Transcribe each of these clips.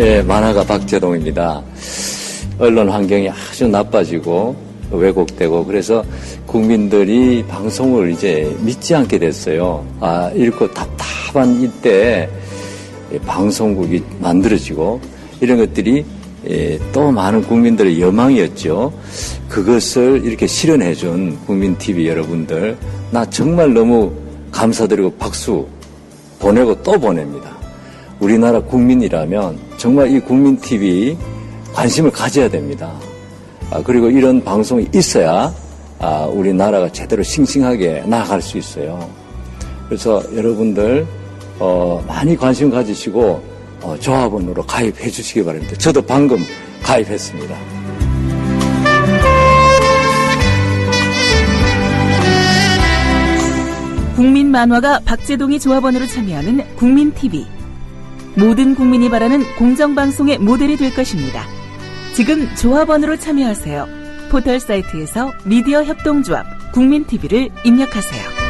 예, 만화가 박재동입니다. 언론 환경이 아주 나빠지고 왜곡되고 그래서 국민들이 방송을 이제 믿지 않게 됐어요. 읽고 답답한 이때 방송국이 만들어지고 이런 것들이 또 많은 국민들의 여망이었죠. 그것을 이렇게 실현해준 국민TV 여러분들, 나 정말 너무 감사드리고 박수 보내고 또 보냅니다. 우리나라 국민이라면 정말 이 국민TV 관심을 가져야 됩니다. 그리고 이런 방송이 있어야 우리나라가 제대로 싱싱하게 나아갈 수 있어요. 그래서 여러분들 많이 관심 가지시고 조합원으로 가입해 주시기 바랍니다. 저도 방금 가입했습니다. 국민 만화가 박재동이 조합원으로 참여하는 국민TV. 모든 국민이 바라는 공정방송의 모델이 될 것입니다. 지금 조합원으로 참여하세요. 포털 사이트에서 미디어 협동조합 국민TV를 입력하세요.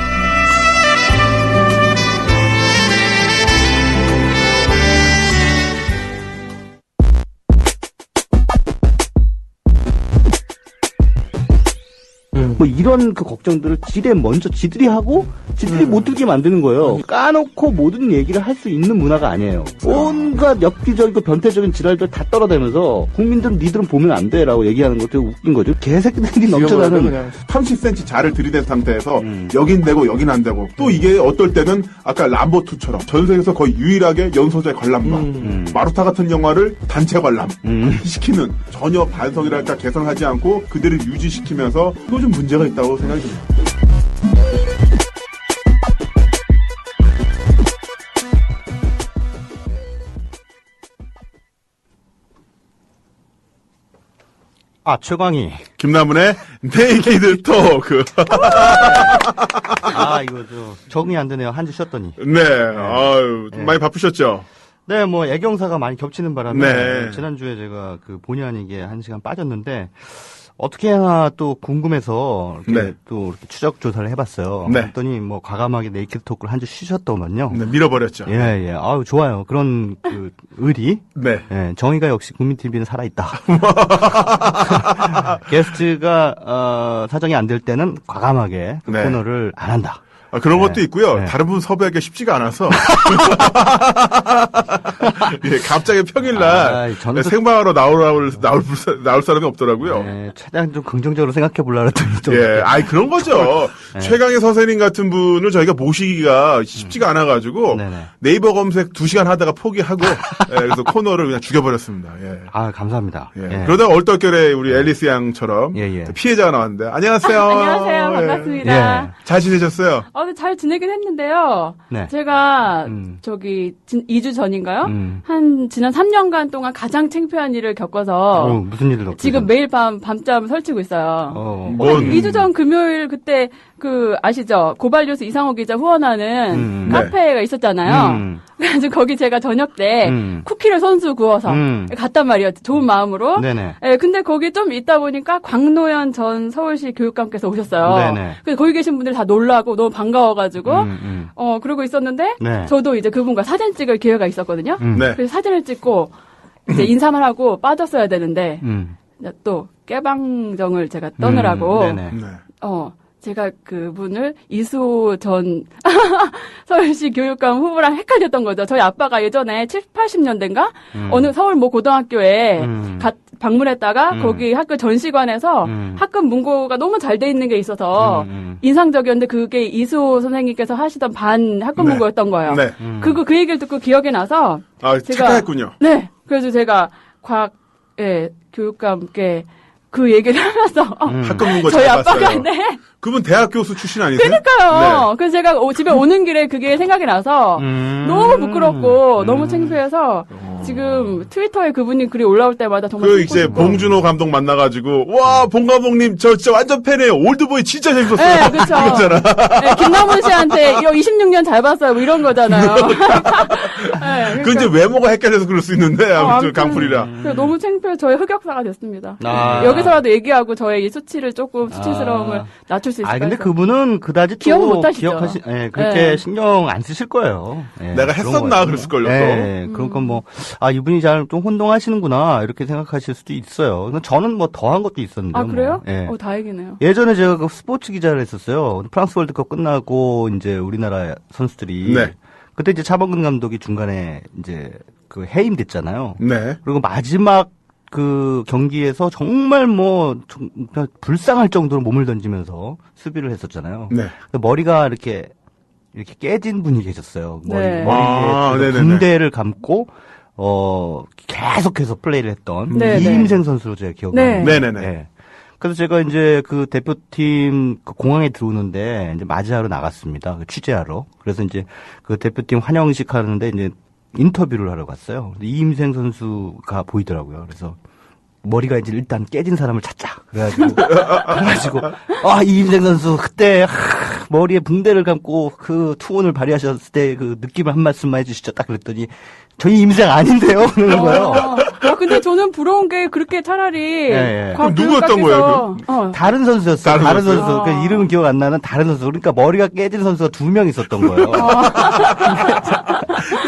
뭐 이런 그 걱정들을 지들이 하고 지들이 못 들게 만드는 거예요. 까놓고 모든 얘기를 할 수 있는 문화가 아니에요. 온갖 엽기적이고 변태적인 지랄들 다 떨어대면서 국민들은 니들은 보면 안 돼라고 얘기하는 것도 웃긴 거죠. 개새끼들이 넘쳐나는 그냥 30cm 자를 들이댄 상태에서 여긴 되고 여긴 안 되고 또 이게 어떨 때는 아까 람보2처럼 전 세계에서 거의 유일하게 연소재 관람가 마루타 같은 영화를 단체 관람 시키는 전혀 반성이랄까 개선하지 않고 그대로 유지시키면서 이거 좀 문제가 있다고 생각이 듭니다. 최광희. 김남훈의 네이키드 토크. 이거 적응이 안 되네요. 한 주 쉬었더니. 네. 아유, 많이 바쁘셨죠? 네, 뭐 애경사가 많이 겹치는 바람에 네. 지난주에 제가 그 본의 아니게 1시간 빠졌는데 어떻게 하나 또 궁금해서 이렇게 또 이렇게 추적 조사를 해봤어요. 네. 그랬더니 뭐 과감하게 네이키드 토크를 한 주 쉬셨더만요. 네, 밀어버렸죠. 예. 아유, 좋아요. 그런 그 의리. 네. 예, 정의가 역시 국민TV는 살아있다. 게스트가 사정이 안 될 때는 과감하게 그 코너를 안 한다. 그런 것도 있고요. 네. 다른 분 섭외하기가 쉽지가 않아서. 예, 갑자기 평일날 생방으로 나올 사람이 없더라고요. 네, 최대한 좀 긍정적으로 생각해 보려고 했더니 또. 예, 그런 거죠. 최강의 선생님 같은 분을 저희가 모시기가 쉽지가 않아가지고 네이버 검색 2시간 하다가 포기하고 그래서 코너를 그냥 죽여버렸습니다. 예. 감사합니다. 예. 그러다 얼떨결에 우리 앨리스 양처럼 피해자가 나왔는데 안녕하세요. 안녕하세요. 반갑습니다. 예. 잘 지내셨어요? 잘 지내긴 했는데요. 네. 제가 2주 전인가요? 지난 3년간 동안 가장 창피한 일을 겪어서 무슨 일을 지금 매일 밤잠 설치고 있어요. 2주 전 금요일 그때 아시죠? 고발뉴스 이상호 기자 후원하는 카페가 있었잖아요. 그래서 거기 제가 저녁 때 쿠키를 손수 구워서 갔단 말이에요. 좋은 마음으로. 네네. 네, 근데 거기 좀 있다 보니까 광노현 전 서울시 교육감께서 오셨어요. 네네. 그래서 거기 계신 분들이 다 놀라고 너무 반가워가지고 그러고 있었는데 저도 이제 그분과 사진 찍을 기회가 있었거든요. 그래서 사진을 찍고 이제 인사만 하고 빠졌어야 되는데 또 깨방정을 제가 떠느라고 제가 그분을 이수호 전 서울시 교육감 후보랑 헷갈렸던 거죠. 저희 아빠가 예전에 70, 80년대인가? 어느 서울 모 고등학교에 방문했다가 거기 학교 전시관에서 학급 문고가 너무 잘 돼 있는 게 있어서 인상적이었는데 그게 이수호 선생님께서 하시던 반 학급 문고였던 거예요. 그 얘기를 듣고 기억이 나서 제가 착각했군요. 네. 그래서 제가 교육감께 그 얘기를 하면서 학급 문고 저희 잘 아빠가 봤어요. 그분 대학 교수 출신 아니세요? 그러니까요. 그래서 제가 집에 오는 길에 그게 생각이 나서 너무 부끄럽고 너무 창피해서 지금 트위터에 그분이 글이 올라올 때마다 정말 이제 봉준호 감독 만나가지고 와, 봉 감독님 저 진짜 완전 팬이에요. 올드보이 진짜 재밌었어요. 네, 그렇죠. 이거잖아. 네, 김남훈 씨한테 이거 26년 잘 봤어요. 뭐 이런 거잖아요. 그러니까. 그 이제 외모가 헷갈려서 그럴 수 있는데 아무튼 강풀이라. 너무 창피해 저의 흑역사가 됐습니다. 여기서라도 얘기하고 저의 이 수치를 조금 수치스러움을 낮출 수 있을까요? 근데 그분은 그다지 기억을 못 하시죠. 그렇게 신경 안 쓰실 거예요. 내가 했었나 그랬을걸요. 그러니까 뭐 이분이 잘 좀 혼동하시는구나 이렇게 생각하실 수도 있어요. 저는 뭐 더한 것도 있었는데. 그래요? 뭐. 다행이네요. 예전에 제가 그 스포츠 기자를 했었어요. 프랑스 월드컵 끝나고 이제 우리나라 선수들이 그때 이제 차범근 감독이 중간에 이제 그 해임됐잖아요. 그리고 마지막 그 경기에서 정말 뭐 불쌍할 정도로 몸을 던지면서 수비를 했었잖아요. 머리가 이렇게 깨진 분이 계셨어요. 머리에 붕대를 감고 계속해서 플레이를 했던 이임생 선수로 제가 기억나요. 그래서 제가 이제 그 대표팀 그 공항에 들어오는데 이제 맞이하러 나갔습니다. 취재하러. 그래서 이제 그 대표팀 환영식 하는데 이제 인터뷰를 하러 갔어요. 이임생 선수가 보이더라고요. 그래서 머리가 이제 일단 깨진 사람을 찾자. 그래가지고 이임생 선수 그때 머리에 붕대를 감고 그 투혼을 발휘하셨을 때 그 느낌을 한 말씀만 해주시죠. 딱 그랬더니 저희 임생 아닌데요? 그러는 거예요. 근데 저는 부러운 게 그렇게 차라리 그럼 누구였던 거예요? 다른 선수였어요. 다른 선수. 그 이름은 기억 안 나는 다른 선수. 그러니까 머리가 깨진 선수가 2명 있었던 거예요.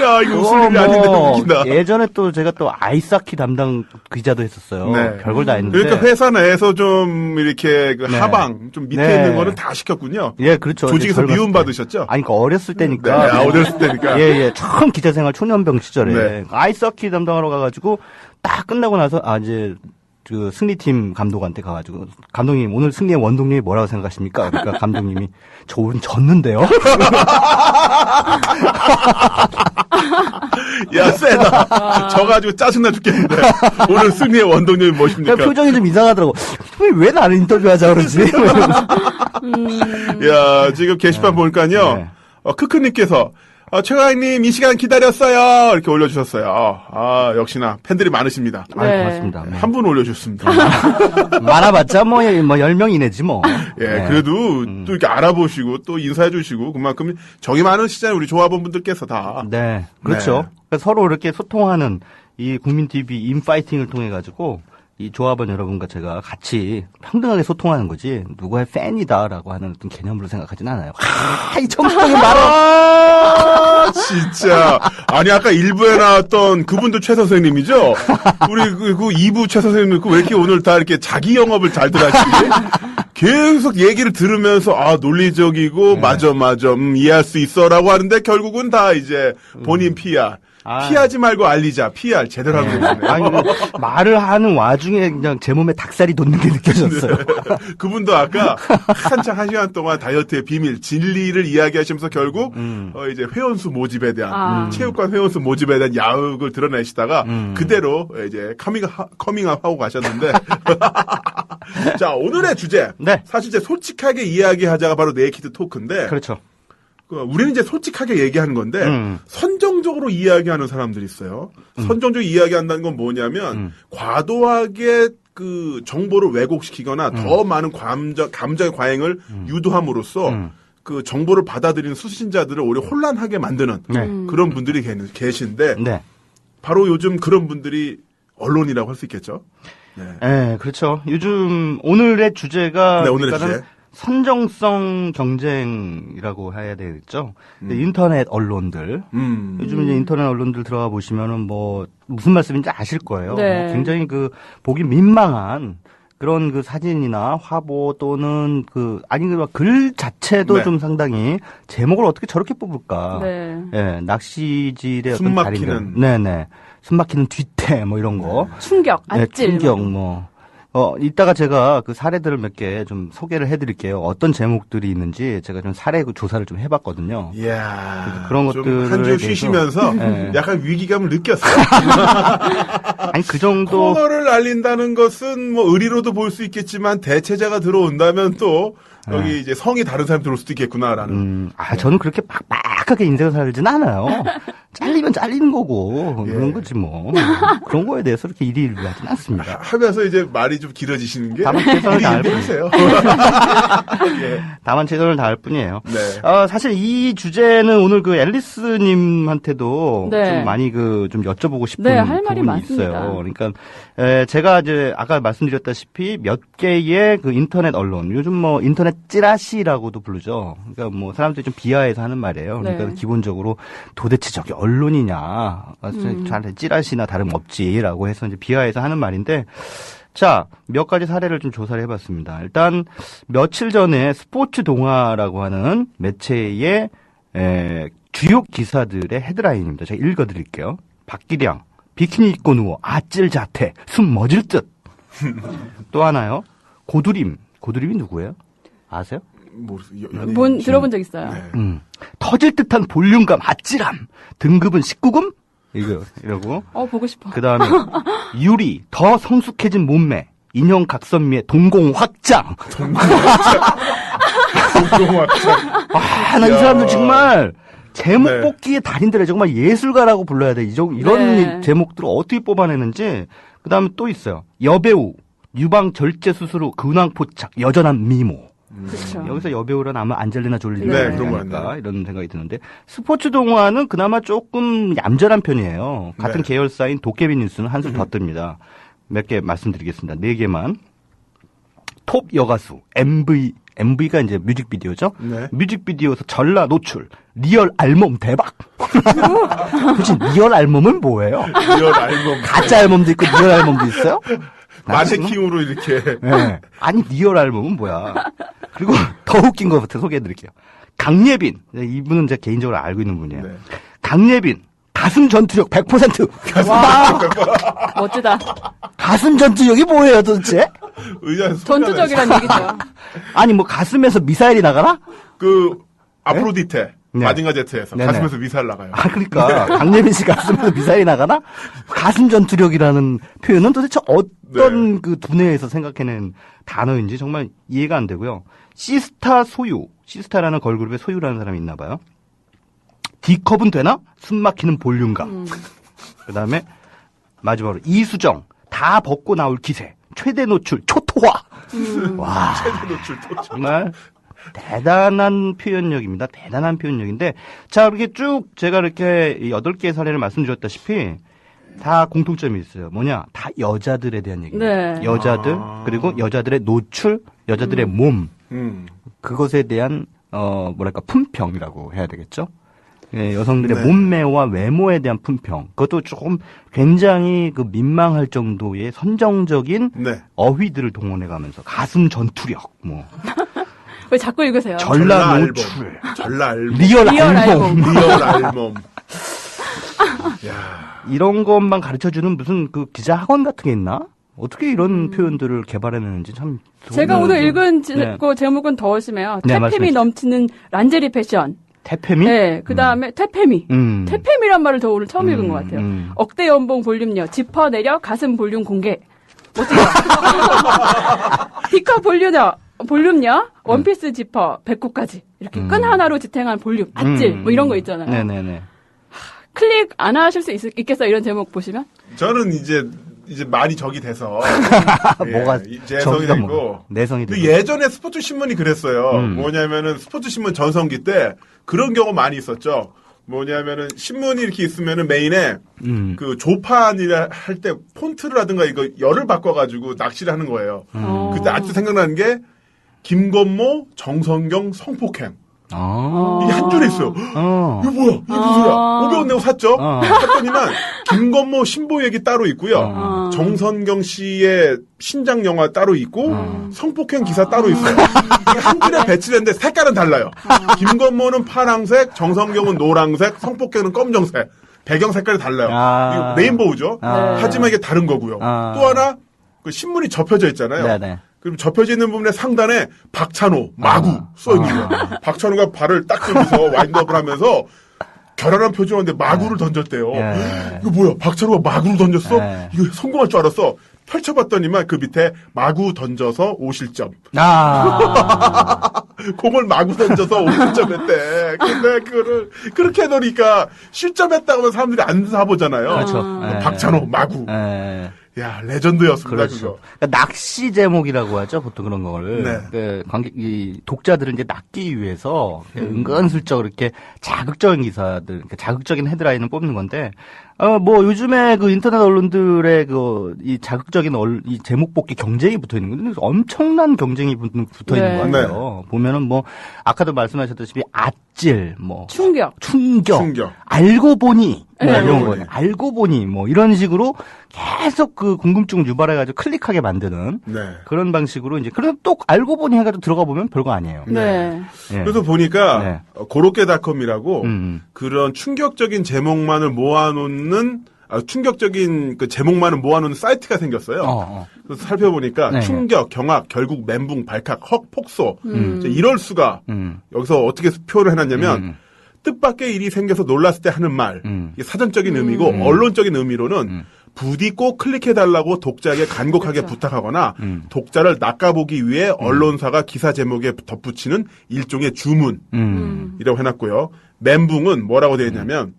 야, 이거 웃을 일이 아닌데 웃긴다. 예전에 또 제가 또 아이스하키 담당 기자도 했었어요. 별걸 다 했는데. 그러니까 회사 내에서 좀 이렇게 그 하방 좀 밑에 있는 거는 다 시켰군요. 그렇죠. 조직에서 미움 받으셨죠? 그러니까 어렸을 때니까. 어렸을 때니까. 처음 기자생활 초년병 시절에 아이스하키 담당하러 가가지고 딱 끝나고 나서 이제 그 승리팀 감독한테 가가지고 감독님 오늘 승리의 원동력이 뭐라고 생각하십니까? 그러니까 감독님이 저 오늘 졌는데요. 야 세다. 져가지고 짜증나 죽겠는데 오늘 승리의 원동력이 무엇입니까? 표정이 좀 이상하더라고. 왜 나를 인터뷰하자 그러지? 야 지금 게시판 보니까요. 크크님께서 최강님 이 시간 기다렸어요. 이렇게 올려주셨어요. 역시나 팬들이 많으십니다. 고맙습니다. 한 분 올려주셨습니다. 많아봤자 뭐 10명 이내지 뭐. 그래도 또 이렇게 알아보시고 또 인사해주시고 그만큼 정이 많으시잖아요. 우리 조합원분들께서 다. 그렇죠. 그러니까 서로 이렇게 소통하는 이 국민TV 인파이팅을 통해가지고 이 조합원 여러분과 제가 같이 평등하게 소통하는 거지 누구의 팬이다라고 하는 어떤 개념으로 생각하진 않아요. 이 정통이 말아. 진짜. 아니 아까 1부에 나왔던 그분도 최 선생님이죠? 우리 그 2부 최 선생님 왜 이렇게 오늘 다 이렇게 자기 영업을 잘들 하시지? 계속 얘기를 들으면서 논리적이고 맞아 이해할 수 있어라고 하는데 결국은 다 이제 본인 PR. 피하지 말고 알리자. PR 제대로 하고 계시네요. 말을 하는 와중에 그냥 제 몸에 닭살이 돋는 게 느껴졌어요. 그분도 아까 한창 1시간 동안 다이어트의 비밀, 진리를 이야기하시면서 결국 이제 회원수 모집에 대한 체육관 회원수 모집에 대한 야욕을 드러내시다가 그대로 이제 커밍아웃하고 가셨는데 자 오늘의 주제 사실 이제 솔직하게 이야기하자가 바로 네이키드 토크인데 그렇죠. 우리는 이제 솔직하게 얘기하는 건데 선정적으로 이야기하는 사람들이 있어요. 선정적으로 이야기한다는 건 뭐냐면 과도하게 그 정보를 왜곡시키거나 더 많은 감정의 과잉을 유도함으로써 그 정보를 받아들이는 수신자들을 오히려 혼란하게 만드는 그런 분들이 계신데 바로 요즘 그런 분들이 언론이라고 할 수 있겠죠. 그렇죠. 요즘 오늘의 주제가 오늘의 주제. 선정성 경쟁이라고 해야 되겠죠. 인터넷 언론들. 요즘 이제 인터넷 언론들 들어가 보시면은 뭐 무슨 말씀인지 아실 거예요. 굉장히 그 보기 민망한 그런 그 사진이나 화보 또는 글 자체도 좀 상당히 제목을 어떻게 저렇게 뽑을까. 낚시질의 어떤 달인들. 숨막히는 뒷태 뭐 이런 거. 충격, 아찔. 충격 뭐. 이따가 제가 그 사례들을 몇 개 좀 소개를 해드릴게요. 어떤 제목들이 있는지 제가 좀 사례 조사를 좀 해봤거든요. 이야. 그런 것들을. 한 주 쉬시면서 약간 위기감을 느꼈어요. 아니, 그 정도. 코너를 알린다는 것은 뭐 의리로도 볼 수 있겠지만 대체자가 들어온다면 또 여기 이제 성이 다른 사람이 들어올 수도 있겠구나라는. 저는 그렇게 막 정확하게 인생을 살진 않아요. 잘리면 잘리는 거고 그런 거지 뭐. 그런 거에 대해서 이렇게 일희일비하진 않습니다. 하면서 이제 말이 좀 길어지시는 게 다만 최선을 다할 뿐이세요. 다만 최선을 다할 뿐이에요. 네. 사실 이 주제는 오늘 그 앨리스님한테도 네. 좀 많이 좀 여쭤보고 싶은 네, 할 말이 부분이 많습니다. 있어요. 그러니까 제가 이제 아까 말씀드렸다시피 몇 개의 그 인터넷 언론, 요즘 뭐 인터넷 찌라시라고도 부르죠. 그러니까 뭐 사람들이 좀 비하해서 하는 말이에요. 그러니까 네. 기본적으로 도대체 저게 언론이냐, 잘 찌라시나 다름없지라고 해서 이제 비하해서 하는 말인데. 자, 몇 가지 사례를 좀 조사를 해봤습니다. 일단 며칠 전에 스포츠 동화라고 하는 매체의 주요 기사들의 헤드라인입니다. 제가 읽어드릴게요. 박기량, 비키니 입고 누워 아찔 자태, 숨 멎을 듯. 또 하나요. 고두림이 누구예요? 아세요? 모르겠어요. 들어본 적 있어요. 네. 터질 듯한 볼륨감, 아찔함, 등급은 19금? 이러고. 보고 싶어. 그 다음에, 유리, 더 성숙해진 몸매, 인형 각선미의 동공 확장. 나 이 사람들 정말, 제목 네. 뽑기의 달인들의 정말 예술가라고 불러야 돼. 이런 네. 제목들을 어떻게 뽑아내는지. 그 다음에 또 있어요. 여배우, 유방 절제 수술 후 근황 포착, 여전한 미모. 그렇죠. 여기서 여배우란 아마 안젤리나 졸리 네, 그런 거 아닐까 이런 생각이 드는데 스포츠 동화는 그나마 조금 얌전한 편이에요. 같은 네. 계열사인 도깨비 뉴스는 한술 더 뜹니다. 몇 개 말씀드리겠습니다. 4개만. 톱 여가수 MV가 이제 뮤직비디오죠. 네. 뮤직비디오에서 전라 노출 리얼 알몸 대박. 도대체 리얼 알몸은 뭐예요? 리얼 알몸. 가짜 알몸도 있고 리얼 알몸도 있어요? 마네킹으로 이렇게. 네. 아니 리얼 알몸은 뭐야? 그리고 더 웃긴 것부터 소개해드릴게요. 강예빈, 이분은 제가 개인적으로 알고 있는 분이에요. 네. 강예빈 가슴 전투력 100%. 와, 멋지다. 가슴 전투력이 뭐예요 도대체? 의자에서 전투적이란 얘기죠. 아니 뭐 가슴에서 미사일이 나가나? 아프로디테. 네. 마징가 제트에서 네네. 가슴에서 미사일 나가요. 그러니까 강예빈 씨 가슴에서 미사일이 나가나? 가슴 전투력이라는 표현은 도대체 어떤 네. 그 두뇌에서 생각해낸 단어인지 정말 이해가 안 되고요. 시스타라는 걸그룹의 소유라는 사람이 있나 봐요. D컵은 되나? 숨막히는 볼륨감. 그다음에 마지막으로 이수정 다 벗고 나올 기세. 최대 노출 초토화. 와, 최대 노출 또. 정말 대단한 표현력입니다. 대단한 표현력인데, 자, 이렇게 쭉 제가 이렇게 8개의 사례를 말씀드렸다시피, 다 공통점이 있어요. 뭐냐? 다 여자들에 대한 얘기입니다. 네. 여자들, 그리고 여자들의 노출, 여자들의 몸, 그것에 대한, 품평이라고 해야 되겠죠? 예, 여성들의 네. 몸매와 외모에 대한 품평. 그것도 조금 굉장히 그 민망할 정도의 선정적인 네. 어휘들을 동원해 가면서 가슴 전투력, 뭐. 왜 자꾸 읽으세요? 전라 노출. 전라 알몸. 리얼 리얼 알몸. 알몸. 리얼 알몸. 야. 이런 것만 가르쳐주는 무슨 그 기자 학원 같은 게 있나? 어떻게 이런 표현들을 개발해내는지 참. 제가 오늘 읽은 네. 제목은 더 심해요. 네, 태페미 말씀해주세요. 넘치는 란제리 패션. 태페미? 네, 그 다음에 태페미. 태페미란 말을 더 오늘 처음 읽은 것 같아요. 억대 연봉 볼륨녀, 지퍼 내려 가슴 볼륨 공개. 어떻게? D컵 볼륨녀, 원피스 지퍼, 배꼽까지. 이렇게 끈 하나로 지탱한 볼륨, 아찔, 뭐 이런 거 있잖아요. 네네네. 클릭 안 하실 수 있겠어요? 이런 제목 보시면? 저는 이제 많이 적이 돼서. 뭐가 재성이 저기가 되고. 뭐, 내성이 되고. 근데 예전에 스포츠 신문이 그랬어요. 뭐냐면은 스포츠 신문 전성기 때 그런 경우 많이 있었죠. 뭐냐면은 신문이 이렇게 있으면은 메인에 그 조판이라 할 때 폰트라든가 이거 열을 바꿔가지고 낚시를 하는 거예요. 그때 아직도 생각나는 게 김건모, 정성경 성폭행. 이게 한 줄에 있어요. 이거 뭐야? 이게 무슨 소리야? 500원 내고 샀죠? 샀더니만, 김건모 신보 얘기 따로 있고요. 정선경 씨의 신작 영화 따로 있고, 성폭행 기사 따로 있어요. 이게 한 줄에 배치됐는데 색깔은 달라요. 김건모는 파랑색, 정선경은 노랑색, 성폭행은 검정색. 배경 색깔이 달라요. 이거 레인보우죠? 하지만 이게 다른 거고요. 또 하나, 그 신문이 접혀져 있잖아요. 네네. 그럼 접혀져 있는 부분의 상단에 박찬호, 마구 써있는 거예요. 박찬호가 발을 딱 들면서 와인드업을 하면서 결연한 표정인데 마구를 던졌대요. 이거 뭐야? 박찬호가 마구를 던졌어? 이거 성공할 줄 알았어. 펼쳐봤더니만 그 밑에 마구 던져서 5실점. 공을 마구 던져서 5실점 했대. 근데 그거를 그렇게 해놓으니까 실점했다고 하면 사람들이 안 사보잖아요. 그렇죠. 박찬호 마구. 야, 레전드였습니다. 그렇죠. 그러니까 낚시 제목이라고 하죠, 보통 그런 거를. 네. 그 이 독자들은 이제 낚기 위해서 은근슬쩍 이렇게 자극적인 기사들, 자극적인 헤드라인을 뽑는 건데, 뭐 요즘에 그 인터넷 언론들의 이 자극적인 이 제목 뽑기 경쟁이 붙어 있는 건데 엄청난 경쟁이 붙어 있는 것 같아요. 보면은 뭐 아까도 말씀하셨다시피 아찔, 뭐 충격, 알고 보니. 뭐 이런 거, 알고 보니, 뭐, 이런 식으로 계속 그 궁금증을 유발해가지고 클릭하게 만드는 그런 방식으로 이제, 그래서 또 알고 보니 해가지고 들어가 보면 별거 아니에요. 그래서 보니까, 고로케닷컴이라고 그런 충격적인 제목만을 모아놓는, 충격적인 그 제목만을 모아놓는 사이트가 생겼어요. 그래서 살펴보니까 충격, 경악, 결국 멘붕, 발칵, 헉, 폭소. 이럴 수가 여기서 어떻게 표현을 해놨냐면, 뜻밖의 일이 생겨서 놀랐을 때 하는 말. 이게 사전적인 의미고 언론적인 의미로는 부디 꼭 클릭해달라고 독자에게 간곡하게 부탁하거나 독자를 낚아보기 위해 언론사가 기사 제목에 덧붙이는 일종의 주문이라고 해놨고요. 멘붕은 뭐라고 되어 있냐면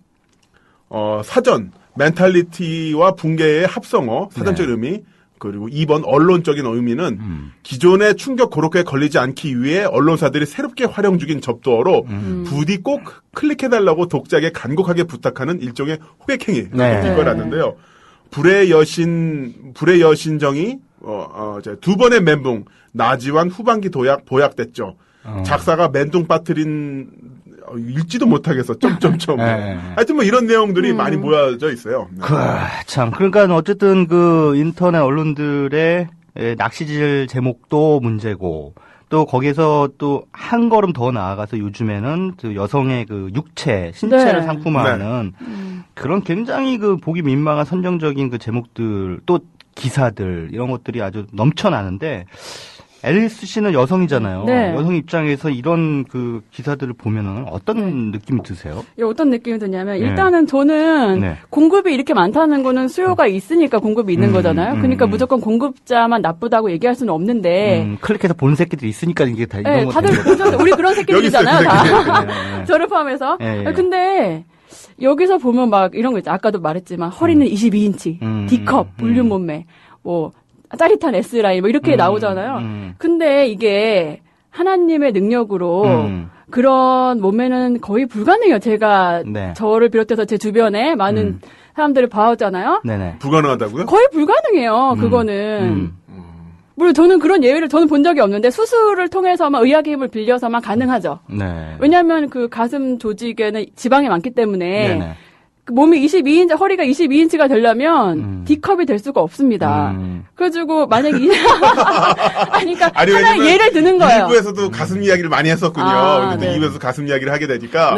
사전, 멘탈리티와 붕괴의 합성어, 사전적 의미. 그리고 2번 언론적인 의미는 기존의 충격 고로케에 걸리지 않기 위해 언론사들이 새롭게 활용 중인 접두어로 부디 꼭 클릭해달라고 독자에게 간곡하게 부탁하는 일종의 호객행위 이걸 하는데요. 불의 여신정이 두 번의 멘붕 나지완 후반기 보약됐죠. 작사가 멘붕 빠뜨린 읽지도 못하겠어. 점점점. 하여튼 뭐 이런 내용들이 많이 모여져 있어요. 참. 그러니까 어쨌든 그 인터넷 언론들의 낚시질 제목도 문제고 또 거기에서 또 한 걸음 더 나아가서 요즘에는 그 여성의 그 육체, 신체를 상품화하는 그런 굉장히 그 보기 민망한 선정적인 그 제목들 또 기사들 이런 것들이 아주 넘쳐나는데 앨리스 씨는 여성이잖아요. 여성 입장에서 이런 그 기사들을 보면은 어떤 느낌이 드세요? 어떤 느낌이 드냐면 일단은 저는 공급이 이렇게 많다는 거는 수요가 있으니까 공급이 있는 거잖아요. 그러니까 무조건 공급자만 나쁘다고 얘기할 수는 없는데 클릭해서 보는 새끼들이 있으니까 이게 다 이런 다들 보죠. 우리 그런 새끼들이잖아요. 다. 저를 포함해서. 근데 여기서 보면 막 이런 거 있죠. 아까도 말했지만 허리는 22인치, D컵, 볼륨 몸매, 뭐 짜릿한 S라인 뭐 이렇게 나오잖아요. 근데 이게 하나님의 능력으로 그런 몸매는 거의 불가능해요. 제가 저를 비롯해서 제 주변에 많은 사람들을 봐왔잖아요. 불가능하다고요? 거의 불가능해요. 그거는. 물론 저는 그런 예외를 저는 본 적이 없는데 수술을 통해서만 의학의 힘을 빌려서만 가능하죠. 왜냐하면 그 가슴 조직에는 지방이 많기 때문에 몸이 22인치, 허리가 22인치가 되려면 D컵이 될 수가 없습니다. 그래가지고, 만약에, 그러니까, 하나 예를 드는 거예요. 1부에서도 가슴 이야기를 많이 했었군요. 근데 2부에서 가슴 이야기를 하게 되니까.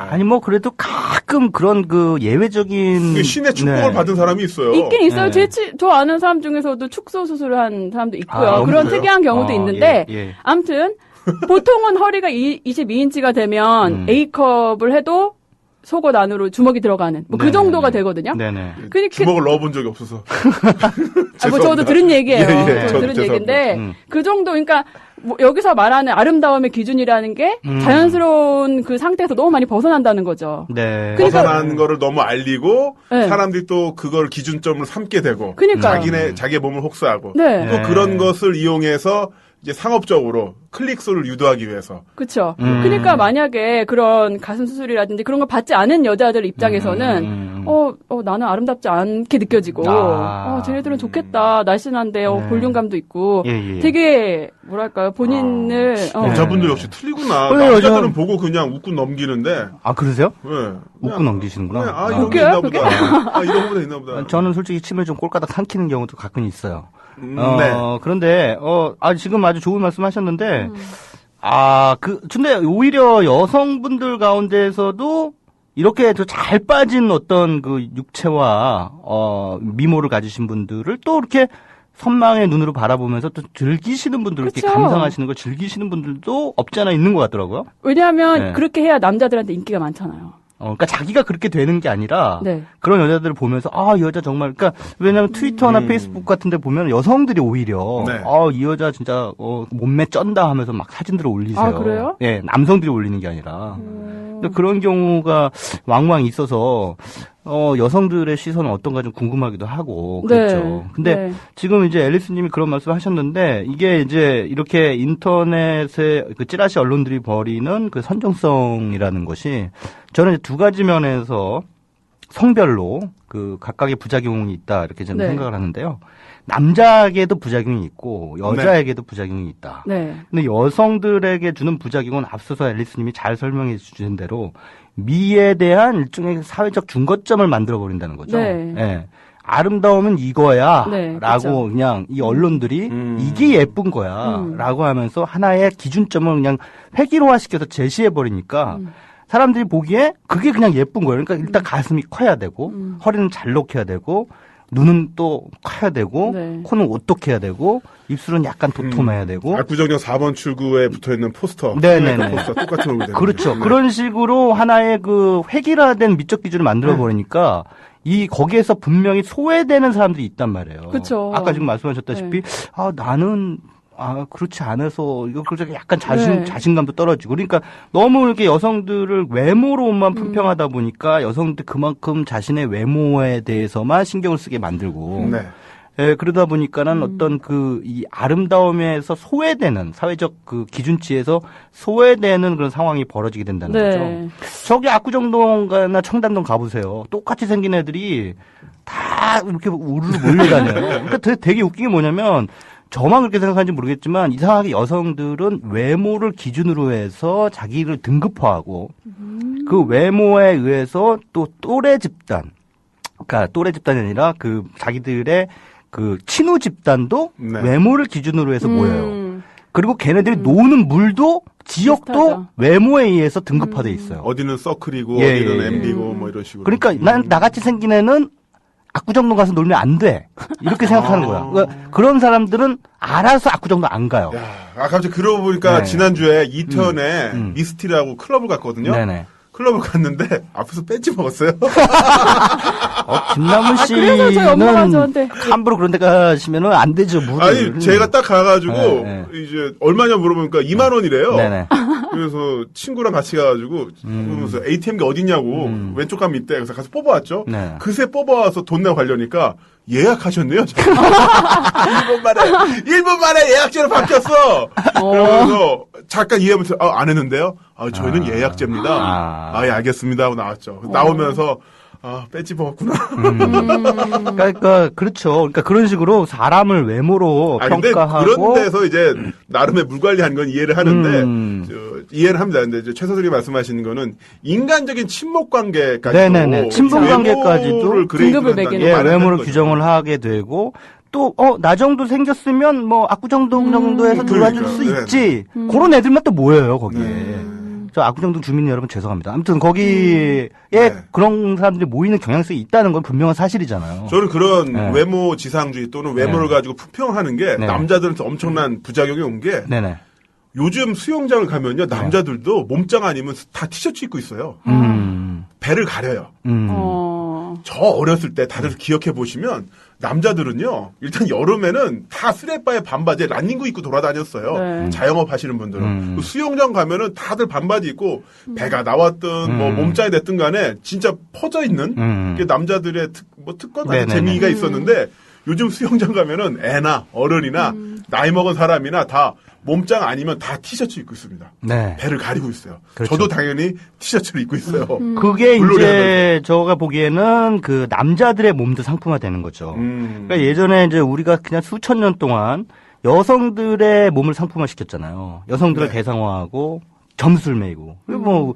아니, 뭐, 그래도 가끔 그런 그 예외적인. 신의 축복을 받은 사람이 있어요. 있긴 있어요. 저 아는 사람 중에서도 축소 수술을 한 사람도 있고요. 그런 그래요? 특이한 경우도 있는데, 아무튼, 보통은 허리가 22인치가 되면 A컵을 해도 속옷 안으로 주먹이 들어가는 뭐 그 정도가 되거든요. 그러니까 주먹을 넣어본 적이 없어서. 뭐 저도 들은 얘기예요. 저도 들은 얘기인데 그 정도 그러니까 뭐 여기서 말하는 아름다움의 기준이라는 게 자연스러운 그 상태에서 너무 많이 벗어난다는 거죠. 그러니까, 벗어난 거를 너무 알리고 사람들이 또 그걸 기준점으로 삼게 되고 자기의 몸을 혹사하고 또 그런 것을 이용해서 이제 상업적으로 클릭수를 유도하기 위해서. 그렇죠. 그러니까 만약에 그런 가슴 수술이라든지 그런 걸 받지 않은 여자들 입장에서는 나는 아름답지 않게 느껴지고 쟤네들은 좋겠다. 날씬한데 볼륨감도 있고 되게 뭐랄까요 본인을 여자분들 역시 틀리구나. 남자들은 보고 그냥 웃고 넘기는데. 아 그러세요? 웃고 넘기시는구나. 이런 게 있나 보다. 이런 거보다 있나 보다. 저는 솔직히 침을 좀 꼴까닥 삼키는 경우도 가끔 있어요. 그런데, 지금 아주 좋은 말씀 하셨는데, 근데 오히려 여성분들 가운데에서도 이렇게 잘 빠진 어떤 그 육체와, 미모를 가지신 분들을 또 이렇게 선망의 눈으로 바라보면서 또 즐기시는 분들, 이렇게 감상하시는 걸 즐기시는 분들도 없지 않아 있는 것 같더라고요. 왜냐하면 그렇게 해야 남자들한테 인기가 많잖아요. 그러니까 자기가 그렇게 되는 게 아니라 네. 그런 여자들을 보면서 이 여자 정말 그러니까 왜냐면 트위터나 페이스북 같은 데 보면 여성들이 오히려 네. 이 여자 진짜 몸매 쩐다 하면서 막 사진들을 올리세요. 아, 그래요? 예, 남성들이 올리는 게 아니라. 근데 그런 경우가 왕왕 있어서 여성들의 시선은 어떤가 좀 궁금하기도 하고 그렇죠. 네. 근데 네. 지금 이제 앨리스님이 그런 말씀하셨는데 이게 이제 이렇게 인터넷에 그 찌라시 언론들이 벌이는 그 선정성이라는 것이 저는 이제 두 가지 면에서 성별로 그 각각의 부작용이 있다 이렇게 저는 네. 생각을 하는데요. 남자에게도 부작용이 있고 여자에게도 부작용이 있다. 네. 근데 여성들에게 주는 부작용은 앞서서 앨리스님이 잘 설명해 주신 대로 미에 대한 일종의 사회적 중거점을 만들어 버린다는 거죠. 네. 예. 아름다움은 이거야. 네, 라고 그렇죠. 그냥 이 언론들이 이게 예쁜 거야. 라고 하면서 하나의 기준점을 그냥 획일화시켜서 제시해 버리니까 사람들이 보기에 그게 그냥 예쁜 거예요. 그러니까 일단 가슴이 커야 되고 허리는 잘 녹여야 되고 눈은 또 커야 되고 네. 코는 오똑해야 되고 입술은 약간 도톰해야 되고 압구정역 4번 출구에 붙어있는 포스터. 네네네. 포스터 똑같은 얼굴 되는 그렇죠. 네. 그런 식으로 하나의 그 획일화된 미적 기준을 만들어 버리니까 거기에서 분명히 소외되는 사람들이 있단 말이에요. 그쵸. 아까 지금 말씀하셨다시피 나는 그렇지 않아서 이거 그렇게 약간 자신감도 떨어지고 그러니까 너무 이렇게 여성들을 외모로만 품평하다 보니까 여성들 그만큼 자신의 외모에 대해서만 신경을 쓰게 만들고 네. 예, 그러다 보니까는 어떤 이 아름다움에서 소외되는 사회적 그 기준치에서 소외되는 그런 상황이 벌어지게 된다는 네. 거죠. 저기 압구정동이나 청담동 가보세요. 똑같이 생긴 애들이 다 이렇게 우르르 몰려다녀요. 그러니까 되게 웃긴 게 뭐냐면 저만 그렇게 생각하는지 모르겠지만 이상하게 여성들은 외모를 기준으로 해서 자기를 등급화하고 그 외모에 의해서 또 또래 집단, 그러니까 또래 집단이 아니라 그 자기들의 그 친후 집단도 네. 외모를 기준으로 해서 모여요. 그리고 걔네들이 노는 물도 지역도 비슷하죠. 외모에 의해서 등급화돼 있어요. 어디는 서클이고 예, 어디는 예, 예. MB고 뭐 이런 식으로. 그러니까 난 나같이 생긴 애는 압구정동 가서 놀면 안 돼. 이렇게 생각하는 거야. 그러니까 그런 사람들은 알아서 압구정동 안 가요. 야, 갑자기 그러고 보니까 네. 지난주에 이태원에 미스티라고 클럽을 갔거든요. 네네. 클럽을 갔는데 앞에서 벤치 먹었어요. 김남훈 그래서 저희 엄마가 씨는 저한테 함부로 그런 데 가시면은 안 되죠. 아니 제가 딱 가가지고 네. 이제 얼마냐 물어보니까 2만 원이래요. 네네. 그래서 친구랑 같이 가가지고 그러면서 ATM기 어딨냐고 왼쪽 가면 있대. 그래서 가서 뽑아왔죠. 네. 그새 뽑아와서 돈 내고 가려니까 예약하셨네요. 1분 만에 예약제로 바뀌었어. 그러면서 잠깐 이해하면서 안 했는데요. 저희는 예약제입니다. 예, 알겠습니다 하고 나왔죠. 나오면서 배지 먹었구나. 그러니까 그렇죠. 그러니까 그런 식으로 사람을 외모로 근데 평가하고 그런 데서 이제 나름의 물 관리하는 건 이해를 하는데 이해를 합니다. 근데 이제 최 선생님이 말씀하시는 거는 인간적인 친목 관계까지도 네네네. 친분 관계까지도 등급을 매기는 예, 말을 외모를 하는 규정을 하게 되고 또 나 정도 생겼으면 뭐 압구정동 정도에서 놀아줄 수 그러니까, 있지. 그런 애들만 또 모여요 거기에. 저 압구정동 주민 여러분 죄송합니다. 아무튼 거기에 그런 사람들이 모이는 경향성이 있다는 건 분명한 사실이잖아요. 저는 그런 네. 외모 지상주의 또는 외모를 가지고 품평하는 게 네. 남자들한테 엄청난 부작용이 온 게 네네. 요즘 수영장을 가면요 남자들도 몸짱 아니면 다 티셔츠 입고 있어요. 배를 가려요. 저 어렸을 때 다들 기억해 보시면 남자들은요 일단 여름에는 다 쓰레빠에 반바지에 란닝구 입고 돌아다녔어요. 네. 자영업 하시는 분들은 수영장 가면은 다들 반바지 입고 배가 나왔든 뭐 몸짱이 됐든 간에 진짜 퍼져 있는 게 남자들의 특권 같은 재미가 있었는데 요즘 수영장 가면은 애나 어른이나 나이 먹은 사람이나 다 몸짱 아니면 다 티셔츠 입고 있습니다. 네. 배를 가리고 있어요. 그렇죠. 저도 당연히 티셔츠를 입고 있어요. 그게 물놀이 이제 제가 보기에는 그 남자들의 몸도 상품화되는 거죠. 그러니까 예전에 이제 우리가 그냥 수천 년 동안 여성들의 몸을 상품화시켰잖아요. 여성들을 네. 대상화하고 점수를 매고 뭐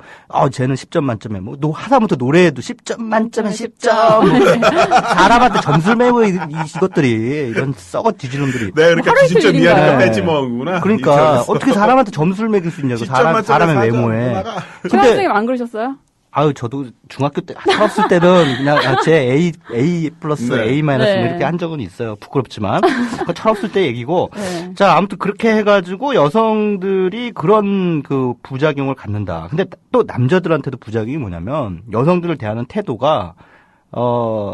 쟤는 10점 만점에 뭐 하다못해 노래에도 10점 만점에 10점 사람한테 점수를 매고 이것들이 이런 썩어 뒤지놈들이 네, 그러니까 하루 이틀 90점 이하니까 일인가요? 빼지 먹는구나. 그러니까 어떻게 사람한테 점수를 매길 수 있냐고 10점 만점에 사람의 4점 외모에. 나가. 최 선생님 안 그러셨어요? 저도 중학교 때 철없을 때는 그냥 제 A 플러스 네. A 마이너스 네. 이렇게 한 적은 있어요. 부끄럽지만. 철없을 때 얘기고. 네. 자, 아무튼 그렇게 해가지고 여성들이 그런 그 부작용을 갖는다. 근데 또 남자들한테도 부작용이 뭐냐면 여성들을 대하는 태도가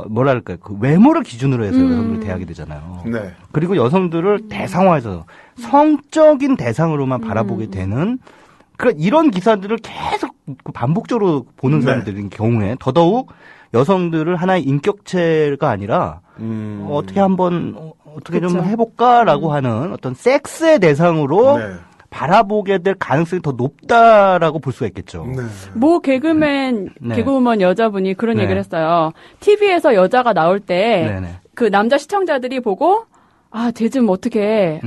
뭐랄까요. 그 외모를 기준으로 해서 여성들을 대하게 되잖아요. 네. 그리고 여성들을 대상화해서 성적인 대상으로만 바라보게 되는 이런 기사들을 계속 반복적으로 보는 사람들인 경우에 더더욱 여성들을 하나의 인격체가 아니라 어떻게 그쵸. 좀 해볼까라고 하는 어떤 섹스의 대상으로 네. 바라보게 될 가능성이 더 높다라고 볼 수가 있겠죠. 네. 모 개그맨, 네. 개그우먼 여자분이 그런 네. 얘기를 했어요. TV에서 여자가 나올 때, 네네. 그 남자 시청자들이 보고, 쟤 좀 어떻게,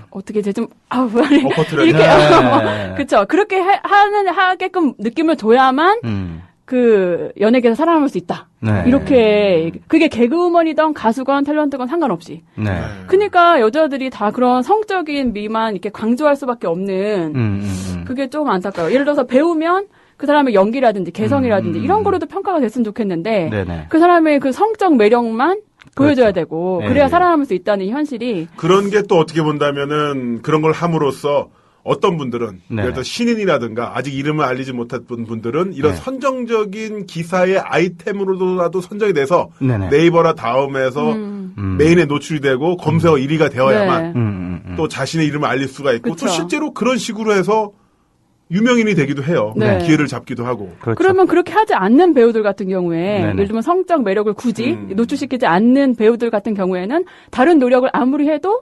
어떻게 쟤 좀, 어퍼트를 이렇게, 네. 그쵸. 그렇게 하게끔 느낌을 줘야만, 그, 연예계에서 살아남을 수 있다. 네. 이렇게, 그게 개그우먼이든 가수건 탤런트건 상관없이. 네. 그러니까 여자들이 다 그런 성적인 미만 이렇게 강조할 수밖에 없는, 그게 좀 안타까워요. 예를 들어서 배우면, 그 사람의 연기라든지 개성이라든지 이런 거로도 평가가 됐으면 좋겠는데, 네네. 그 사람의 그 성적 매력만 보여줘야 되고, 네. 그래야 살아남을 수 있다는 이 현실이. 그런 게 또 어떻게 본다면은 그런 걸 함으로써 어떤 분들은 네. 예를 들어 신인이라든가 아직 이름을 알리지 못한 분들은 이런 네. 선정적인 기사의 아이템으로라도 선정이 돼서 네네. 네이버나 다음에서 메인에 노출이 되고 검색어 1위가 되어야만 네. 또 자신의 이름을 알릴 수가 있고 그쵸. 또 실제로 그런 식으로 해서 유명인이 되기도 해요. 네. 기회를 잡기도 하고. 그렇죠. 그러면 그렇게 하지 않는 배우들 같은 경우에, 네네. 예를 들면 성적 매력을 굳이 노출시키지 않는 배우들 같은 경우에는 다른 노력을 아무리 해도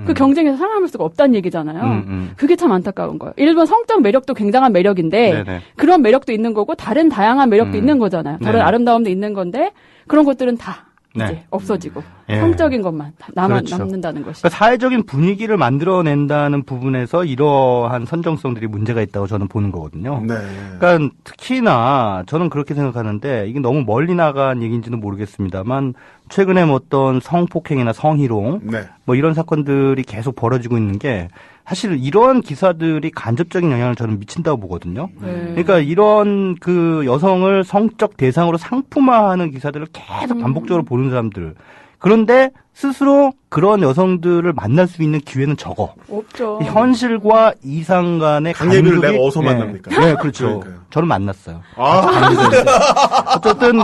그 경쟁에서 살아남을 수가 없다는 얘기잖아요. 그게 참 안타까운 거예요. 예를 들면 성적 매력도 굉장한 매력인데, 네네. 그런 매력도 있는 거고, 다른 다양한 매력도 있는 거잖아요. 다른 네네. 아름다움도 있는 건데, 그런 것들은 다 네. 이제 없어지고, 예. 성적인 것만 다 그렇죠. 남는다는 것이. 그러니까 사회적인 분위기를 만들어낸다는 부분에서 이러한 선정성들이 문제가 있다고 저는 보는 거거든요. 네. 그러니까 특히나 저는 그렇게 생각하는데 이게 너무 멀리 나간 얘기인지는 모르겠습니다만 최근에 뭐 어떤 성폭행이나 성희롱 네. 뭐 이런 사건들이 계속 벌어지고 있는 게 사실 이런 기사들이 간접적인 영향을 저는 미친다고 보거든요. 그러니까 이런 그 여성을 성적 대상으로 상품화하는 기사들을 계속 반복적으로 보는 사람들. 그런데 스스로 그런 여성들을 만날 수 있는 기회는 적어. 없죠. 현실과 이상 간의 강예비를 간극이- 내가 어디서 네. 만납니까? 네, 그렇죠. 그러니까요. 저는 만났어요. 아, 어쨌든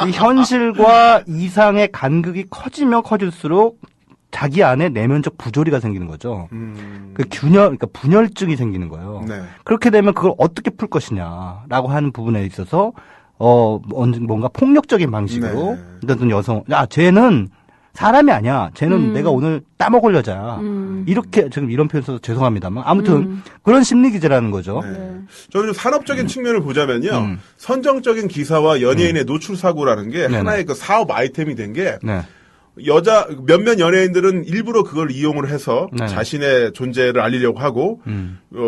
이 현실과 이상의 간극이 커지면 커질수록 자기 안에 내면적 부조리가 생기는 거죠. 그러니까 분열증이 생기는 거예요. 네. 그렇게 되면 그걸 어떻게 풀 것이냐라고 하는 부분에 있어서 뭔가 폭력적인 방식으로 어떤 여성, 쟤는 사람이 아니야. 쟤는 내가 오늘 따먹을 여자야. 이렇게 지금 이런 표현 써서 죄송합니다만 아무튼 그런 심리 기제라는 거죠. 네. 저는 좀 산업적인 측면을 보자면요. 선정적인 기사와 연예인의 노출 사고라는 게 네네. 하나의 그 사업 아이템이 된 게 네. 몇몇 연예인들은 일부러 그걸 이용을 해서 네. 자신의 존재를 알리려고 하고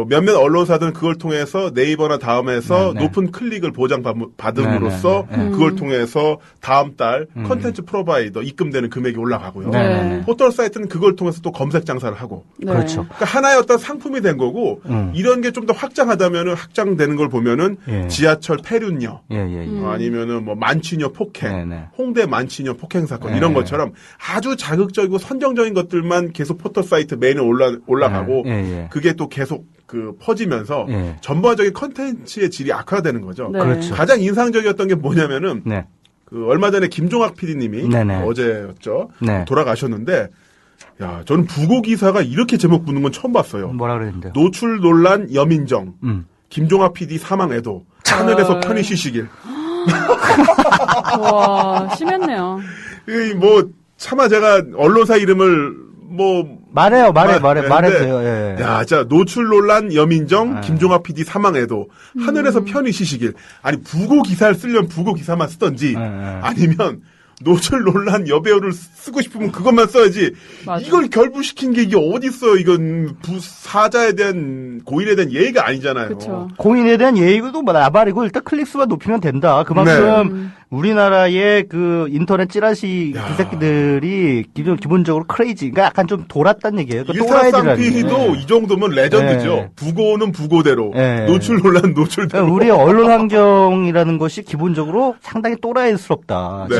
몇몇 언론사들은 그걸 통해서 네이버나 다음에서 네, 네. 높은 클릭을 보장받음으로써 네, 네, 그걸 통해서 다음 달 컨텐츠 프로바이더 입금되는 금액이 올라가고요. 네. 포털 사이트는 그걸 통해서 또 검색 장사를 하고 네. 그렇죠. 그러니까 하나의 어떤 상품이 된 거고 이런 게 좀 더 확장하다면은 확장되는 걸 보면은 예. 지하철 폐륜녀 예. 아니면은 뭐 만취녀 폭행, 네네. 홍대 만취녀 폭행 사건 네. 이런 것처럼 아주 자극적이고 선정적인 것들만 계속 포털 사이트 메인에 올라가고 예. 그게 또 계속 그 퍼지면서 예. 전반적인 컨텐츠의 질이 악화되는 거죠. 네. 그렇죠. 가장 인상적이었던 게 뭐냐면은 네. 그 얼마 전에 김종학 PD님이 네네. 어제였죠. 네. 돌아가셨는데 야 저는 부고 기사가 이렇게 제목 붙는 건 처음 봤어요. 뭐라 그랬는데요? 노출 논란 여민정. 김종학 PD 사망에도 하늘에서 아. 편히 쉬시길. 와, 심했네요. 뭐 차마 제가 언론사 이름을 뭐 말해도 근데, 돼요. 예. 야, 자 노출 논란 여민정 김종학 PD 사망에도 하늘에서 편히 쉬시길. 아니 부고 기사를 쓰려면 부고 기사만 쓰던지 아니면 노출 논란 여배우를 쓰고 싶으면 그것만 써야지. 맞아. 이걸 결부시킨 게 이게 어디 있어요? 이건 사자에 대한 고인에 대한 예의가 아니잖아요. 그쵸. 공인에 대한 예의도 나발이고 일단 클릭수만 높이면 된다. 그만큼 우리나라의 그 인터넷 찌라시 그 새끼들이 기본적으로 크레이지, 그러니까 약간 좀 돌았단 얘기예요. 일사쌍피도 이 정도면 레전드죠. 네. 부고는 부고대로, 네. 노출 논란 노출대로. 우리 언론 환경이라는 것이 기본적으로 상당히 또라이스럽다. 네.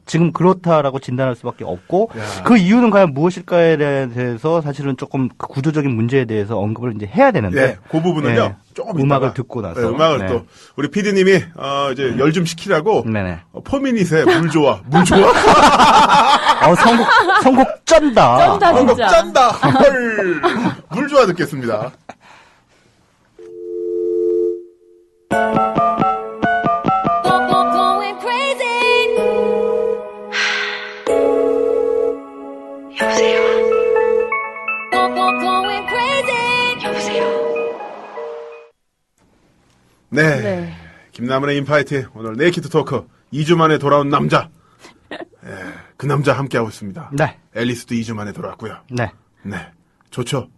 지금 그렇다라고 진단할 수밖에 없고 그 이유는 과연 무엇일까에 대해서 사실은 조금 그 구조적인 문제에 대해서 언급을 이제 해야 되는데. 네, 그 부분은요. 조금 음악을 듣고 나서. 네, 음악을 또 우리 PD님이 이제 열 좀 시키라고. 포미닛에 물 좋아. 선곡 쩐다. 쩐다 진짜. 쩐다. 헐. 물 좋아 듣겠습니다. 네. 김남은의 인파이팅 오늘 네이키드 토크 2주 만에 돌아온 남자. 그 남자 함께하고 있습니다. 네. 앨리스도 2주 만에 돌아왔고요. 네. 좋죠?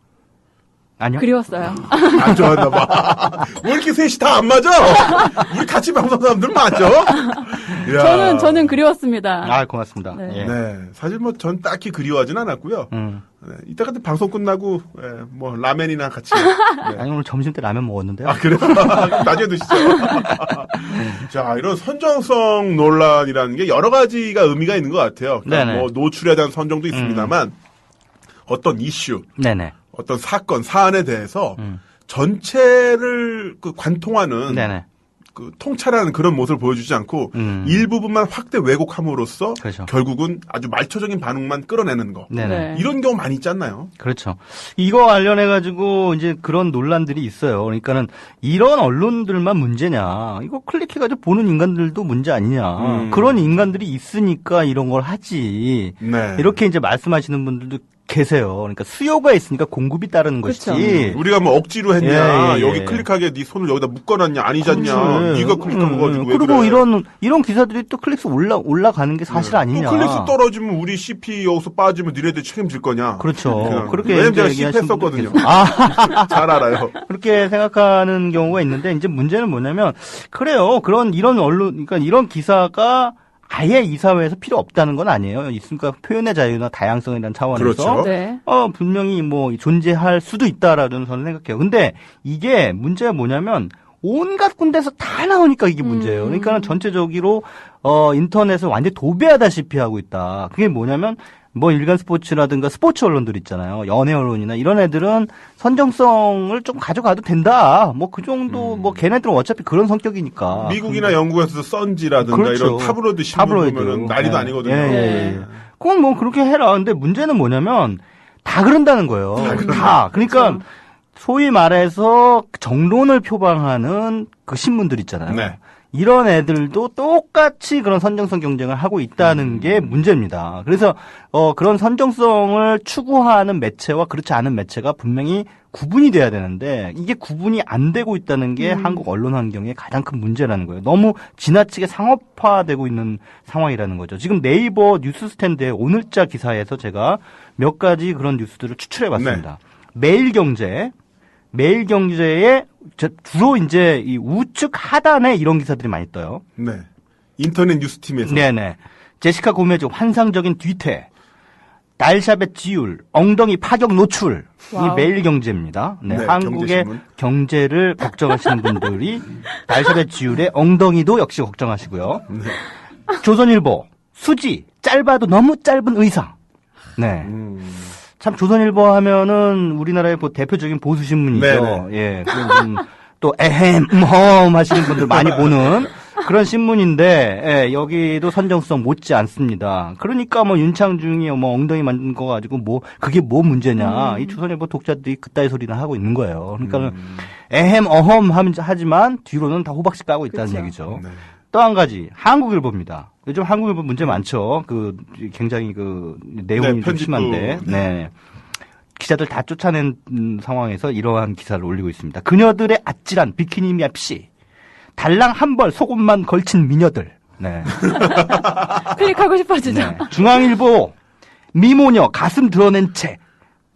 아니요. 그리웠어요. 안 좋았나 봐. 왜 이렇게 셋이 다 안 맞아? 우리 같이 방송 사람들 맞죠? 저는 그리웠습니다. 아, 고맙습니다. 네. 네. 사실 전 딱히 그리워하진 않았고요. 네. 이따 같은 방송 끝나고 뭐 라면이나 같이. 네. 아니 오늘 점심 때 라면 먹었는데요. 아 그래요? 나중에 드시죠. 자, 이런 선정성 논란이라는 게 여러 가지가 의미가 있는 것 같아요. 그러니까 뭐 노출에 대한 선정도 있습니다만 어떤 이슈, 네네. 어떤 사건, 사안에 대해서 전체를 관통하는 네네. 그 통찰하는 그런 모습을 보여주지 않고 일부분만 확대 왜곡함으로써 그렇죠. 결국은 아주 말초적인 반응만 끌어내는 거. 네네. 이런 경우 많이 있지 않나요? 그렇죠. 이거 관련해가지고 이제 그런 논란들이 있어요. 그러니까는 이런 언론들만 문제냐. 이거 클릭해가지고 보는 인간들도 문제 아니냐. 그런 인간들이 있으니까 이런 걸 하지. 네. 이렇게 이제 말씀하시는 분들도 계세요. 그러니까 수요가 있으니까 공급이 따르는 것이지. 우리가 뭐 억지로 했냐. 여기 클릭하게 네 손을 여기다 묶어놨냐. 아니잖냐. 네가 클릭한 거 가지고 왜 그리고 그래. 이런 기사들이 또 클릭수 올라가는 게 사실 아니냐. 또 클릭수 떨어지면 우리 CP 여기서 빠지면 니네들 책임질 거냐. 그렇죠. 그렇게 왜냐면 제가 CP 했었거든요. 잘 알아요. 그렇게 생각하는 경우가 있는데 이제 문제는 뭐냐면 그래요. 이런 언론, 그러니까 이런 기사가 아예 이 사회에서 필요 없다는 건 아니에요. 있으니까 표현의 자유나 다양성이라는 차원에서 그렇죠. 네. 분명히 뭐 존재할 수도 있다라는 저는 생각해요. 근데 이게 문제가 뭐냐면 온갖 군데서 다 나오니까 이게 문제예요. 그러니까 전체적으로 인터넷을 완전히 도배하다시피 하고 있다. 그게 뭐냐면 뭐 일간 스포츠라든가 스포츠 언론들 있잖아요. 연예 언론이나 이런 애들은 선정성을 좀 가져가도 된다. 뭐 그 정도 뭐 걔네들은 어차피 그런 성격이니까. 미국이나 영국에서도 선지라든가 그렇죠. 이런 타블로이드 신문 보면은 난리도 아니거든요. 그건 뭐 그렇게 해라. 근데 문제는 뭐냐면 다 그런다는 거예요. 다. 그러니까 소위 말해서 정론을 표방하는 그 신문들 있잖아요. 네. 이런 애들도 똑같이 그런 선정성 경쟁을 하고 있다는 게 문제입니다. 그래서 그런 선정성을 추구하는 매체와 그렇지 않은 매체가 분명히 구분이 돼야 되는데 이게 구분이 안 되고 있다는 게 한국 언론 환경의 가장 큰 문제라는 거예요. 너무 지나치게 상업화되고 있는 상황이라는 거죠. 지금 네이버 뉴스 스탠드의 오늘자 기사에서 제가 몇 가지 그런 뉴스들을 추출해 봤습니다. 네. 매일경제에 주로 이제 이 우측 하단에 이런 기사들이 많이 떠요. 네. 인터넷 뉴스팀에서. 네네. 제시카 고메즈 환상적인 뒤태. 날샵의 지율. 엉덩이 파격 노출. 와우. 이 매일경제입니다. 네. 네, 한국의 경제를 걱정하시는 분들이 날샵의 지율의 엉덩이도 역시 걱정하시고요. 네. 조선일보. 수지. 짧아도 너무 짧은 의상. 네. 참 조선일보 하면은 우리나라의 대표적인 보수 신문이죠. 네네. 예, 또 에헴, 하시는 분들 많이 보는 그런 신문인데 예, 여기도 선정성 못지 않습니다. 그러니까 뭐 윤창중이 뭐 엉덩이 만든 거 가지고 뭐 그게 뭐 문제냐? 이 조선일보 독자들이 그따위 소리나 하고 있는 거예요. 그러니까 에헴, 하지만 뒤로는 다 호박씨 까고 있다는 그렇죠. 얘기죠. 네. 또 한 가지 한국일보입니다. 요즘 한국일보 문제 많죠. 굉장히 내용이 좀 심한데. 네. 기자들 다 쫓아낸 상황에서 이러한 기사를 올리고 있습니다. 그녀들의 아찔한 비키니 맵시. 달랑 한 벌 속옷만 걸친 미녀들. 네. 클릭하고 싶어지죠. 네. 중앙일보 미모녀 가슴 드러낸 채.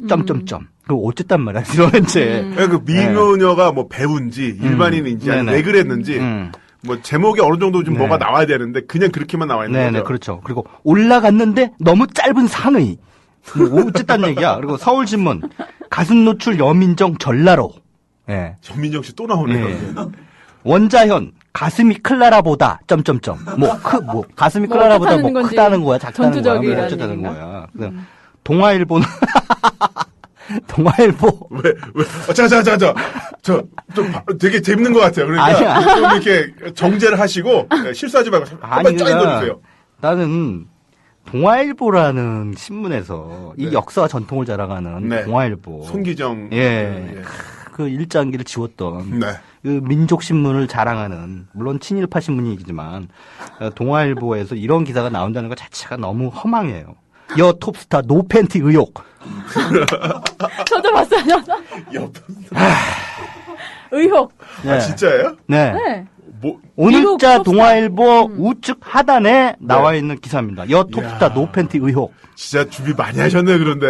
그 어쨌단 말이야. 드러낸 채. 그 미모녀가 뭐 배우인지 일반인인지 왜 그랬는지 뭐 제목이 어느 정도 좀 뭐가 나와야 되는데 그냥 그렇게만 나와 있는 네네, 거죠. 그렇죠. 그리고 올라갔는데 너무 짧은 상의. 어쨌다는 얘기야. 그리고 서울신문 가슴 노출 여민정 전라로. 예. 전민정 씨 또 나오네요. 예. 원자현 가슴이 클라라보다 점점점. 가슴이 클라라보다 뭐 크다는 거야, 작다는 거야, 뭐 어쩌다는 거야. 동아일보는 동아일보. 왜? 저 되게 재밌는 것 같아요. 그러니까 아니야. 좀 이렇게 정제를 하시고 실수하지 말고 한번 쫙 읽어주세요. 나는 동아일보라는 신문에서 이 역사와 전통을 자랑하는 동아일보. 손기정. 예. 그 일장기를 지웠던 그 민족신문을 자랑하는, 물론 친일파 신문이지만 동아일보에서 이런 기사가 나온다는 것 자체가 너무 허망해요. 여 톱스타 노팬티 의혹. 저도 봤어요. 의혹. 아, 진짜예요? 네. 뭐, 오늘자 동아일보 우측 하단에 나와 있는 기사입니다. 여 톱스타 노팬티 의혹. 진짜 준비 많이 하셨네요, 그런데.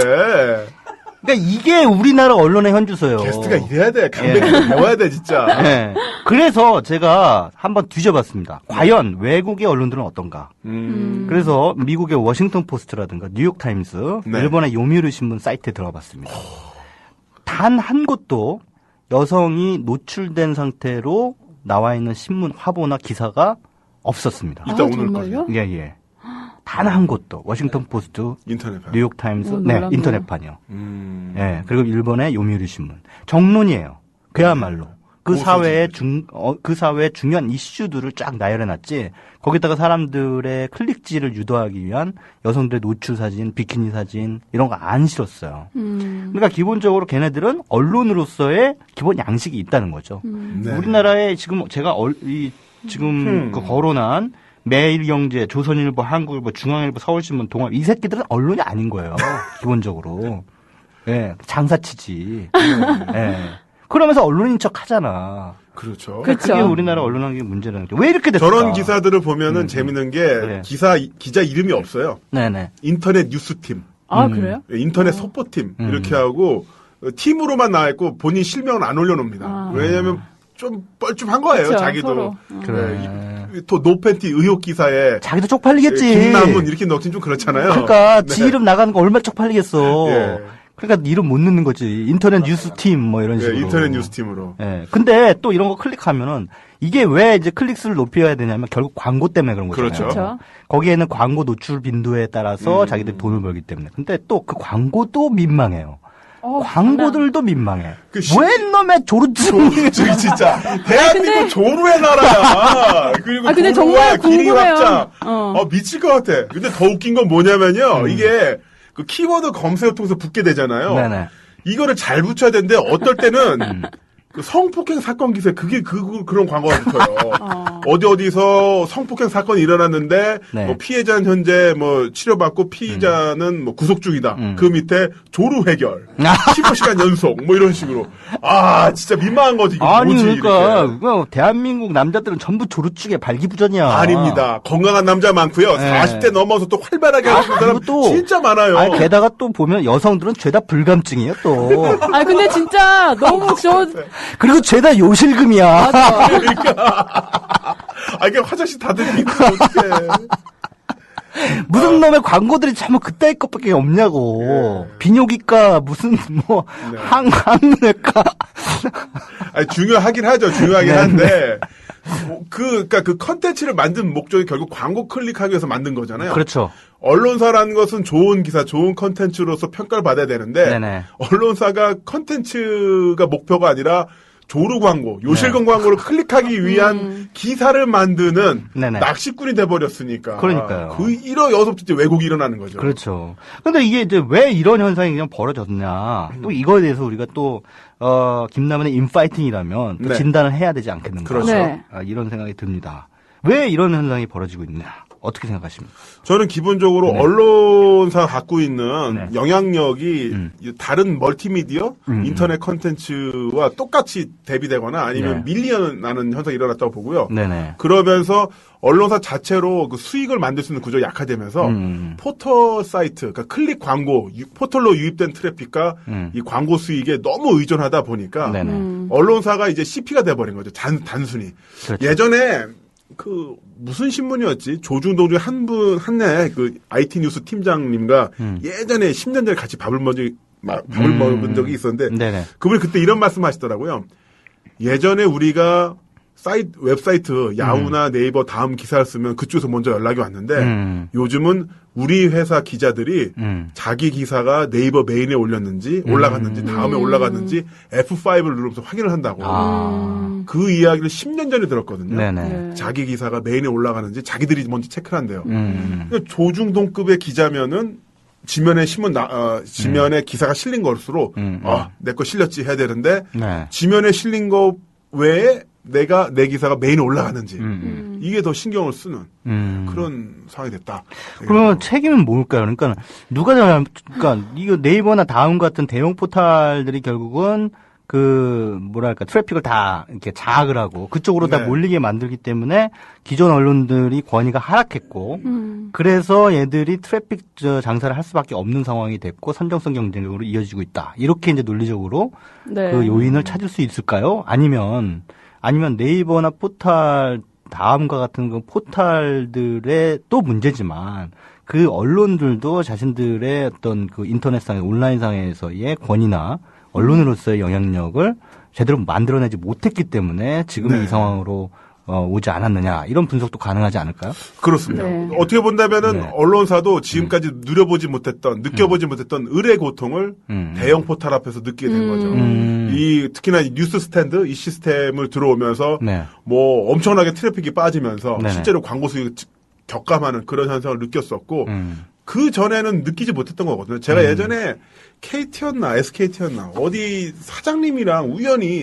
그러니까 이게 우리나라 언론의 현주소예요. 게스트가 이래야 돼. 강백이 배워야 돼, 진짜. 네. 그래서 제가 한번 뒤져봤습니다. 과연 외국의 언론들은 어떤가? 그래서 미국의 워싱턴 포스트라든가 뉴욕 타임스, 일본의 요미우리 신문 사이트에 들어봤습니다. 단 한 곳도 여성이 노출된 상태로 나와 있는 신문 화보나 기사가 없었습니다. 이따 오늘까지. 예. 단 한 곳도. 워싱턴 포스트, 인터넷판, 뉴욕 타임스, 인터넷판이요. 예, 그리고 일본의 요미우리 신문. 정론이에요. 그야말로 그 사회의 중요한 이슈들을 쫙 나열해놨지. 거기다가 사람들의 클릭질을 유도하기 위한 여성들의 노출 사진, 비키니 사진 이런 거 안 실었어요. 그러니까 기본적으로 걔네들은 언론으로서의 기본 양식이 있다는 거죠. 우리나라에 지금 제가 지금 그 거론한 매일경제, 조선일보, 한국일보, 중앙일보, 서울신문, 동아일보 이 새끼들은 언론이 아닌 거예요. 기본적으로. 예, 장사치지. 예. 그러면서 언론인 척 하잖아. 그렇죠. 그게 우리나라 언론 환경의 문제라는 게. 왜 이렇게 됐을까? 저런 기사들을 보면은 재밌는 게 기자 이름이 없어요. 네네. 인터넷 뉴스팀. 아, 그래요? 인터넷 속보팀. 이렇게 하고 팀으로만 나와 있고 본인 실명은 안 올려놓습니다. 왜냐하면 좀 뻘쭘한 거예요. 그쵸, 자기도. 서로. 또 노팬티 의혹 기사에 자기도 쪽팔리겠지. 김남훈 이렇게 넣긴 좀 그렇잖아요. 그러니까 지 이름 나가는 거 얼마나 쪽팔리겠어. 예. 그러니까 이름 못 넣는 거지. 인터넷 뉴스팀 뭐 이런 식으로. 인터넷 뉴스팀으로. 예. 근데 또 이런 거 클릭하면은 이게 왜 이제 클릭수를 높여야 되냐면 결국 광고 때문에 그런 거잖아요. 그렇죠. 거기에는 광고 노출 빈도에 따라서 자기들이 돈을 벌기 때문에. 근데 또 그 광고도 민망해요. 광고들도 민망해. 웬 놈의 조루증. 저기 진짜 대한민국 조루의 나라야. 그리고 근데 정말 궁금해요. 미칠 것 같아. 근데 더 웃긴 건 뭐냐면요. 이게 그 키워드 검색을 통해서 붙게 되잖아요. 네네. 이거를 잘 붙여야 되는데 어떨 때는 그 성폭행 사건 기사에 그런 광고가 붙어요. 어디서 성폭행 사건이 일어났는데 뭐 피해자는 현재 뭐 치료받고 피의자는 뭐 구속 중이다. 그 밑에 조루 해결 15시간 연속 뭐 이런 식으로. 아 진짜 민망한 거지. 이게 아니 뭐지, 그러니까 대한민국 남자들은 전부 조루증에 발기부전이야. 아닙니다. 건강한 남자 많고요. 40대 넘어서 또 활발하게 하는 사람 진짜 많아요. 아니, 게다가 또 보면 여성들은 죄다 불감증이에요 또. 아 근데 진짜 너무 그리고 죄다 요실금이야. 그러니까. 이게 화장실 다 들리고 어떡해. 무슨 놈의 광고들이 참 그따위 것밖에 없냐고. 비뇨기과 무슨 뭐 항문외과. 아니 중요하긴 하죠. 중요하긴 한데 그러니까 그 컨텐츠를 만든 목적이 결국 광고 클릭하기 위해서 만든 거잖아요. 그렇죠. 언론사라는 것은 좋은 기사, 좋은 컨텐츠로서 평가를 받아야 되는데 언론사가 컨텐츠가 목표가 아니라 조루 광고, 요실금 광고를 클릭하기 위한 기사를 만드는 낚시꾼이 돼버렸으니까. 그러니까요. 여기서부터 이제 왜곡이 일어나는 거죠. 그렇죠. 근데 이게 이제 왜 이런 현상이 그냥 벌어졌냐. 또 이거에 대해서 우리가 또, 김남은의 인파이팅이라면 또 진단을 해야 되지 않겠는가. 그렇죠. 이런 생각이 듭니다. 왜 이런 현상이 벌어지고 있느냐. 어떻게 생각하십니까? 저는 기본적으로 언론사가 갖고 있는 영향력이 다른 멀티미디어, 인터넷 컨텐츠와 똑같이 대비되거나 아니면 밀리어나는 현상이 일어났다고 보고요. 그러면서 언론사 자체로 그 수익을 만들 수 있는 구조가 약화되면서 포털 사이트, 그러니까 클릭 광고, 포털로 유입된 트래픽과 이 광고 수익에 너무 의존하다 보니까 언론사가 이제 CP가 돼버린 거죠. 단순히. 그렇죠. 예전에 무슨 신문이었지? 조중동 중에 한내 IT 뉴스 팀장님과 예전에 10년 전에 같이 밥을 먹은 적이 있었는데, 네네. 그분이 그때 이런 말씀 하시더라고요. 예전에 우리가 웹사이트, 야후나 네이버 다음 기사를 쓰면 그쪽에서 먼저 연락이 왔는데, 요즘은 우리 회사 기자들이 자기 기사가 네이버 메인에 올라갔는지, 다음에 올라갔는지, F5를 누르면서 확인을 한다고. 그 이야기를 10년 전에 들었거든요. 네네. 자기 기사가 메인에 올라가는지 자기들이 먼저 체크를 한대요. 그러니까 조중동급의 기자면은 지면에 지면에 기사가 실린 것으로, 내 거 실렸지 해야 되는데, 네. 지면에 실린 거 외에 내 기사가 메인에 올라가는지, 이게 더 신경을 쓰는 그런 상황이 됐다. 그러면 책임은 뭘까요? 그러니까 그러니까 이거 네이버나 다음 같은 대형 포털들이 결국은 트래픽을 다 이렇게 장악을 하고 그쪽으로 다 몰리게 만들기 때문에 기존 언론들이 권위가 하락했고, 그래서 얘들이 트래픽 장사를 할 수밖에 없는 상황이 됐고, 선정성 경쟁으로 이어지고 있다. 이렇게 이제 논리적으로 네. 그 요인을 찾을 수 있을까요? 아니면 네이버나 포털, 다음과 같은 그 포털들의 또 문제지만, 그 언론들도 자신들의 어떤 그 인터넷상의 온라인상에서의 권위나 언론으로서의 영향력을 제대로 만들어내지 못했기 때문에 지금 이 상황으로 오지 않았느냐, 이런 분석도 가능하지 않을까요? 그렇습니다. 네. 어떻게 본다면은 언론사도 지금까지 느껴보지 못했던 의뢰 고통을 대형 포털 앞에서 느끼게 된 거죠. 특히나 뉴스 스탠드 이 시스템을 들어오면서 뭐 엄청나게 트래픽이 빠지면서 실제로 광고 수익을 격감하는 그런 현상을 느꼈었고, 그 전에는 느끼지 못했던 거거든요. 제가 예전에 KT였나 SKT였나 어디 사장님이랑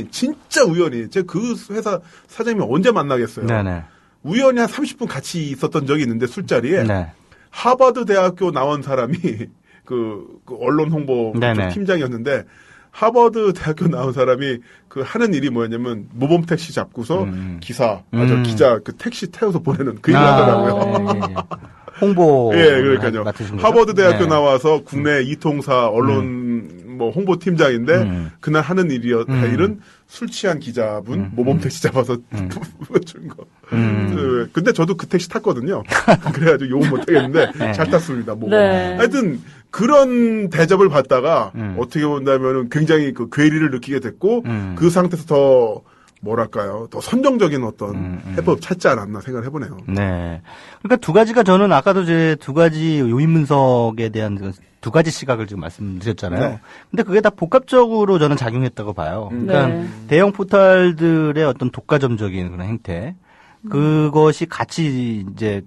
진짜 우연히 제가 그 회사 사장님을 언제 만나겠어요. 네네. 우연히 한 30분 같이 있었던 적이 있는데, 술자리에 하버드 대학교 나온 사람이 그 언론 홍보 팀장이었는데, 하버드 대학교 나온 사람이 하는 일이 뭐였냐면 모범 택시 잡고서 기자 택시 태워서 보내는 그 일을 하더라고요. 홍보. 그러니까요. 하버드 대학교 나와서 국내 이통사 언론 홍보 팀장인데, 그날 하는 일은 술 취한 기자분 모범 택시 잡아서 준 거. 근데 저도 그 택시 탔거든요. 그래가지고 욕은 못하겠는데 잘 탔습니다. 하여튼 그런 대접을 받다가 어떻게 본다면은 굉장히 괴리를 느끼게 됐고, 그 상태에서 더 선정적인 어떤 해법을 찾지 않았나 생각을 해보네요. 네. 그러니까 두 가지가, 저는 아까도 이제 두 가지 요인 분석에 대한 두 가지 시각을 지금 말씀드렸잖아요. 네. 근데 그게 다 복합적으로 저는 작용했다고 봐요. 그러니까 대형 포털들의 어떤 독과점적인 그런 행태, 그것이 같이 이제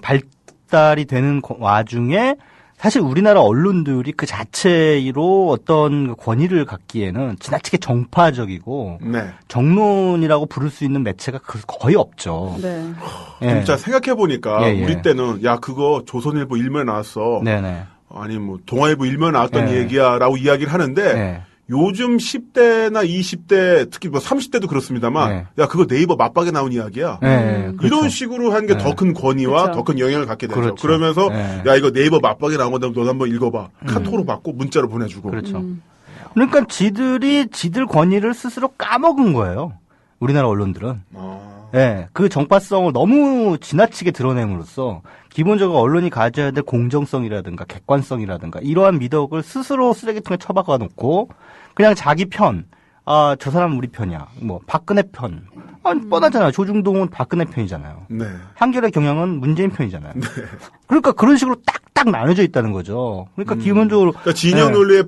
발달이 되는 와중에, 사실 우리나라 언론들이 그 자체로 어떤 권위를 갖기에는 지나치게 정파적이고 정론이라고 부를 수 있는 매체가 거의 없죠. 네. 진짜 생각해보니까 우리 때는 그거 조선일보 일면에 나왔어. 네네. 아니 동아일보 일면에 나왔던 얘기야 라고 이야기를 하는데, 요즘 10대나 20대, 특히 30대도 그렇습니다만, 그거 네이버 맞박에 나온 이야기야. 그렇죠. 이런 식으로 한 게 더 큰 권위와 더 큰 영향을 갖게 되죠. 그렇죠. 그러면서, 이거 네이버 맞박에 나온 건데 너도 한번 읽어봐. 카톡으로 받고 문자로 보내주고. 그렇죠. 그러니까 지들 권위를 스스로 까먹은 거예요. 우리나라 언론들은. 그 정파성을 너무 지나치게 드러냄으로써 기본적으로 언론이 가져야 될 공정성이라든가 객관성이라든가 이러한 미덕을 스스로 쓰레기통에 처박아 놓고, 그냥 자기 편, 저 사람은 우리 편이야. 박근혜 편. 뻔하잖아요. 조중동은 박근혜 편이잖아요. 한겨레 경향은 문재인 편이잖아요. 그러니까 그런 식으로 딱딱 나눠져 있다는 거죠. 그러니까 기본적으로. 그러니까 진영 논리에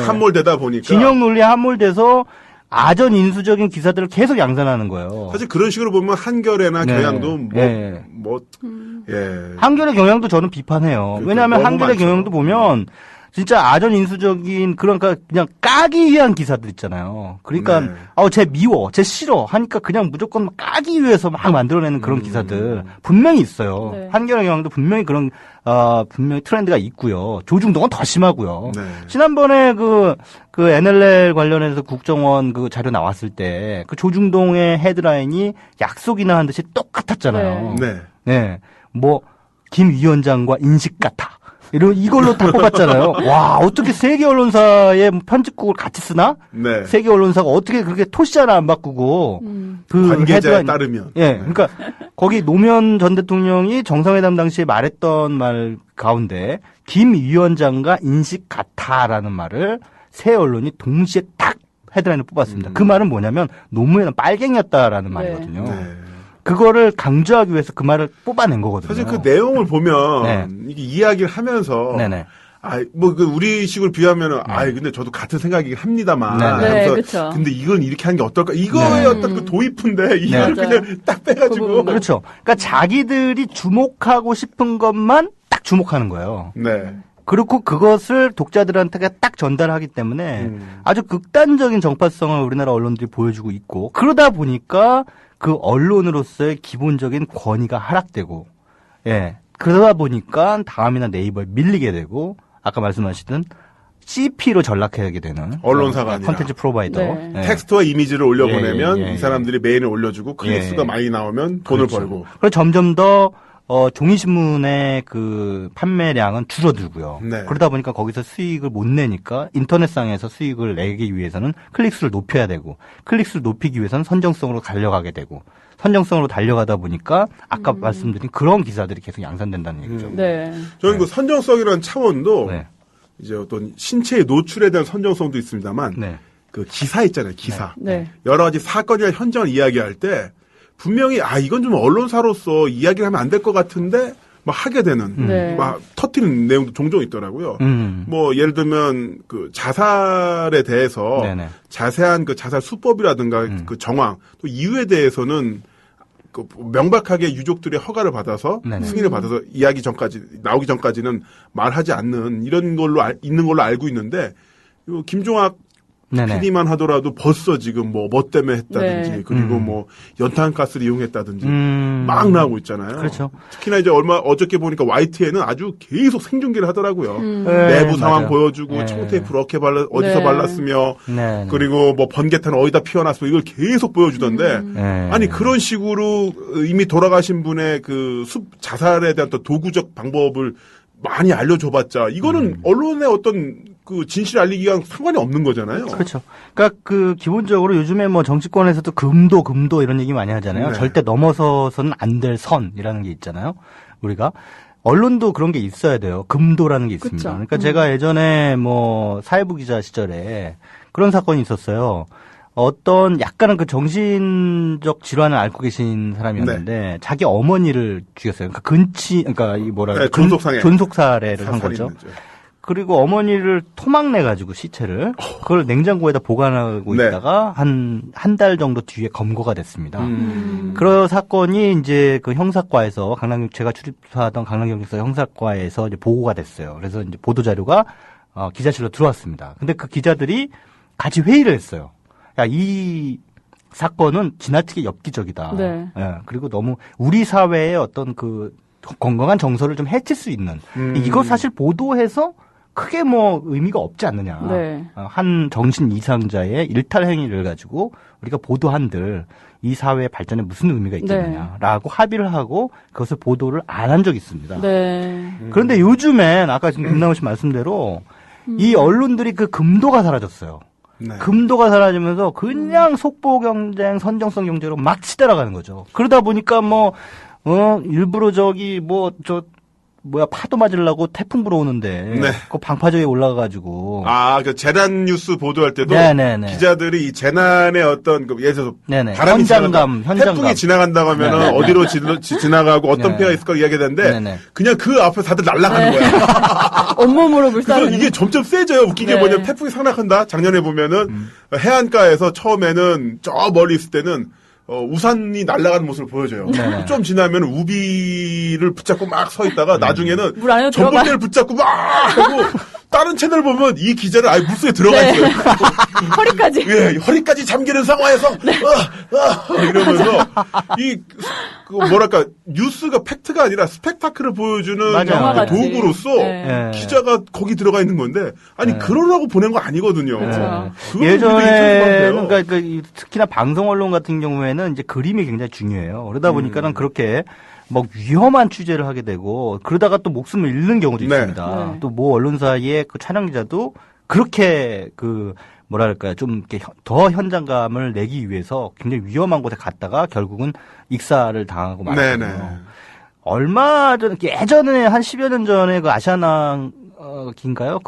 함몰되다 보니까. 진영 논리에 함몰돼서 아전 인수적인 기사들을 계속 양산하는 거예요. 사실 그런 식으로 보면 한겨레나 경향도 한겨레 경향도 저는 비판해요. 왜냐하면 한겨레 경향도 보면 진짜 아전 인수적인 그러니까 그냥 까기 위한 기사들 있잖아요. 그러니까 쟤 미워, 쟤 싫어 하니까 그냥 무조건 까기 위해서 막 만들어내는 그런 기사들 분명히 있어요. 한겨레 경향도 분명히 그런 분명히 트렌드가 있고요. 조중동은 더 심하고요. 지난번에 그 NLL 관련해서 국정원 그 자료 나왔을 때 그 조중동의 헤드라인이 약속이나 한 듯이 똑같았잖아요. 김 위원장과 인식 같아. 이걸로 다 뽑았잖아요. 와, 어떻게 세계 언론사의 편집국을 같이 쓰나? 네. 세계 언론사가 어떻게 그렇게 토시 하나 안 바꾸고 그 관계자에 따르면. 예, 그러니까 거기 노무현 전 대통령이 정상회담 당시에 말했던 말 가운데 김 위원장과 인식 같아라는 말을 새 언론이 동시에 딱 헤드라인을 뽑았습니다. 그 말은 뭐냐면 노무현은 빨갱이였다라는 말이거든요. 네. 그거를 강조하기 위해서 그 말을 뽑아낸 거거든요. 사실 그 내용을 보면 네. 이게 이야기를 하면서 네네. 우리 식으로 비하면은 근데 저도 같은 생각이긴 합니다만. 네, 그렇죠. 근데 이건 이렇게 하는 게 어떨까? 이거의 어떤 그 도입인데 이걸 그냥 딱 빼가지고. 그렇죠. 그러니까 자기들이 주목하고 싶은 것만 딱 주목하는 거예요. 네. 그리고 그것을 독자들한테 딱 전달하기 때문에 아주 극단적인 정파성을 우리나라 언론들이 보여주고 있고 그러다 보니까 그 언론으로서의 기본적인 권위가 하락되고, 예. 그러다 보니까 다음이나 네이버에 밀리게 되고, 아까 말씀하시던 CP로 전락하게 되는. 언론사가 아니라. 콘텐츠 프로바이더. 네. 예. 텍스트와 이미지를 올려보내면 이 사람들이 메일을 올려주고 클릭수가 많이 나오면 돈을 그렇죠. 벌고. 그리고 점점 더 종이신문의 그 판매량은 줄어들고요. 네. 그러다 보니까 거기서 수익을 못 내니까 인터넷상에서 수익을 내기 위해서는 클릭수를 높여야 되고 클릭수를 높이기 위해서는 선정성으로 달려가게 되고 선정성으로 달려가다 보니까 아까 말씀드린 그런 기사들이 계속 양산된다는 얘기죠. 네. 저는 그 선정성이라는 차원도 이제 어떤 신체의 노출에 대한 선정성도 있습니다만 그 기사 있잖아요. 기사. 네. 여러 가지 사건이나 현장을 이야기할 때 분명히 이건 좀 언론사로서 이야기를 하면 안 될 것 같은데 막 하게 되는 막 터뜨리는 내용도 종종 있더라고요. 뭐 예를 들면 그 자살에 대해서 자세한 그 자살 수법이라든가 그 정황 또 이유에 대해서는 그 명백하게 유족들의 허가를 받아서 승인을 받아서 나오기 전까지는 말하지 않는 이런 걸로 있는 걸로 알고 있는데 김종학 PD만 하더라도 벌써 지금 뭐 때문에 했다든지 그리고 뭐 연탄가스를 이용했다든지 막 나오고 있잖아요. 그렇죠. 특히나 이제 어저께 보니까 YTN은 아주 계속 생중계를 하더라고요. 내부 상황 보여주고 청테이프를 어디서 발랐으며 그리고 뭐 번개탄 어디다 피워놨으며 이걸 계속 보여주던데 아니 그런 식으로 이미 돌아가신 분의 그 자살에 대한 또 도구적 방법을 많이 알려줘봤자 이거는 언론의 어떤 그 진실 알리기가 상관이 없는 거잖아요. 그렇죠. 그러니까 그 기본적으로 요즘에 뭐 정치권에서도 금도 이런 얘기 많이 하잖아요. 절대 넘어서서는 안 될 선이라는 게 있잖아요. 우리가 언론도 그런 게 있어야 돼요. 금도라는 게 있습니다. 그쵸. 그러니까 제가 예전에 뭐 사회부 기자 시절에 그런 사건이 있었어요. 어떤 약간은 그 정신적 질환을 앓고 계신 사람이었는데 자기 어머니를 죽였어요. 그러니까 존속살해를 한 거죠. 그리고 어머니를 토막내가지고 시체를 그걸 냉장고에다 보관하고 있다가 한 달 정도 뒤에 검거가 됐습니다. 그런 사건이 이제 그 형사과에서 제가 출입하던 강남경찰서 형사과에서 이제 보고가 됐어요. 그래서 이제 보도 자료가 기자실로 들어왔습니다. 근데 그 기자들이 같이 회의를 했어요. 야, 이 사건은 지나치게 엽기적이다. 예, 그리고 너무 우리 사회의 어떤 그 건강한 정서를 좀 해칠 수 있는 이거 사실 보도해서 크게 뭐 의미가 없지 않느냐. 한 정신 이상자의 일탈 행위를 가지고 우리가 보도한들 이 사회의 발전에 무슨 의미가 있겠느냐라고 합의를 하고 그것을 보도를 안 한 적이 있습니다. 그런데 요즘엔 아까 지금 김남우 씨 말씀대로 이 언론들이 그 금도가 사라졌어요. 금도가 사라지면서 그냥 속보 경쟁, 선정성 경쟁으로 막 치달아가는 거죠. 그러다 보니까 일부러 파도 맞으려고 태풍 불어오는데 그 방파제에 올라가가지고 그 재난 뉴스 보도할 때도 기자들이 이 재난의 어떤 예를 들어서 바람이 현장감 태풍이 지나간다고 하면은 어디로 지나가고 어떤 피해가 있을까 이야기하는데 그냥 그 앞에 다들 날아가는 거야. 온몸으로 불사르는. 이게 점점 세져요. 웃긴 게 뭐냐면 태풍이 상락한다. 작년에 보면은 해안가에서 처음에는 저 멀리 있을 때는 우산이 날아가는 모습을 보여줘요. 좀 지나면 우비를 붙잡고 막 서 있다가 나중에는 전봇대를 붙잡고 막 하고 다른 채널 보면 이 기자는 아예 물속에 들어가 있어요. 허리까지. 허리까지 잠기는 상황에서 이러면서 뭐랄까 뉴스가 팩트가 아니라 스펙타클을 보여주는 맞아요. 그 도구로서 기자가 거기 들어가 있는 건데 아니 그러려고 보낸 거 아니거든요. 그렇죠. 예전에 그러니까 특히나 방송 언론 같은 경우에는 이제 그림이 굉장히 중요해요. 그러다 보니까는 그렇게 뭐 위험한 취재를 하게 되고 그러다가 또 목숨을 잃는 경우도 있습니다. 또 모 언론사의 그 촬영 기자도 그렇게 뭐랄까요, 좀 이렇게 더 현장감을 내기 위해서 굉장히 위험한 곳에 갔다가 결국은 익사를 당하고 말았거든요. 얼마 전, 예전에 한 10여 년 전에 그 아시아나인가요?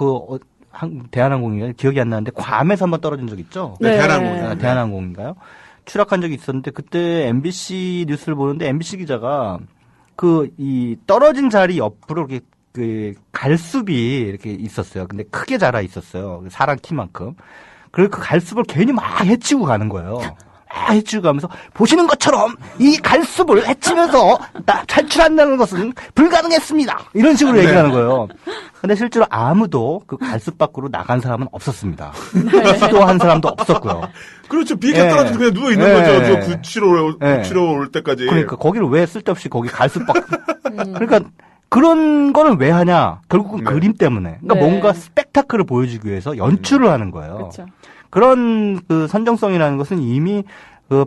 대한항공인가요? 기억이 안 나는데 괌에서 한번 떨어진 적 있죠? 네, 대한항공. 대한항공인가요? 추락한 적이 있었는데 그때 MBC 뉴스를 보는데 MBC 기자가 이 떨어진 자리 옆으로 이렇게 갈숲이 이렇게 있었어요. 근데 크게 자라 있었어요. 사람 키만큼. 그리고 그 갈숲을 괜히 막 헤치고 가는 거예요. 막 헤치고 가면서 보시는 것처럼 이 갈숲을 헤치면서 탈출한다는 것은 불가능했습니다. 이런 식으로 얘기를 하는 거예요. 근데 실제로 아무도 그 갈숲 밖으로 나간 사람은 없었습니다. 시도한 사람도 없었고요. 그렇죠. 비행기 떨어져서 그냥 누워 있는 거죠. 975 올 때까지. 그러니까 거기를 왜 쓸데없이 거기 갈숲 밖. 그러니까 그런 거는 왜 하냐? 결국은 그림 때문에. 그러니까 뭔가 스펙타클을 보여주기 위해서 연출을 하는 거예요. 그렇죠. 그런 선정성이라는 것은 이미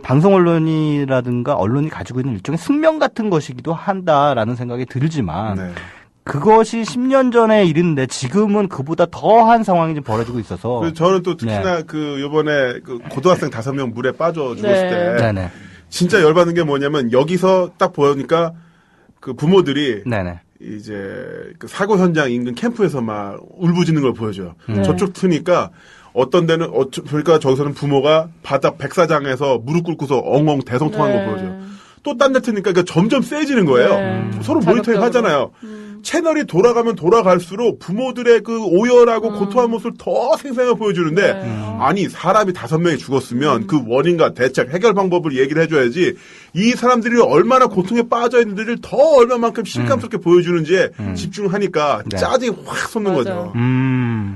방송 언론이라든가 언론이 가지고 있는 일종의 숙명 같은 것이기도 한다라는 생각이 들지만 그것이 10년 전에 일인데 지금은 그보다 더한 상황이 좀 벌어지고 있어서. 저는 또 특히나 요번에 고등학생 5명 물에 빠져 죽었을 때 진짜 열받는 게 뭐냐면 여기서 딱 보니까 그 부모들이 이제 사고 현장 인근 캠프에서 막 울부짖는 걸 보여줘요. 저쪽 트니까 어떤 데는 그러니까 저기서는 부모가 바닥 백사장에서 무릎 꿇고서 엉엉 대성통하는 걸 보여줘요. 또 딴 데 트니까 점점 세지는 거예요. 서로 모니터링 하잖아요. 채널이 돌아가면 돌아갈수록 부모들의 그 오열하고 고통한 모습을 더 생생하게 보여주는데 아니 사람이 5명이 죽었으면 그 원인과 대책 해결 방법을 얘기를 해줘야지 이 사람들이 얼마나 고통에 빠져 있는지를 더 얼마만큼 실감스럽게 보여주는지에 집중하니까 짜증이 확 솟는 거죠.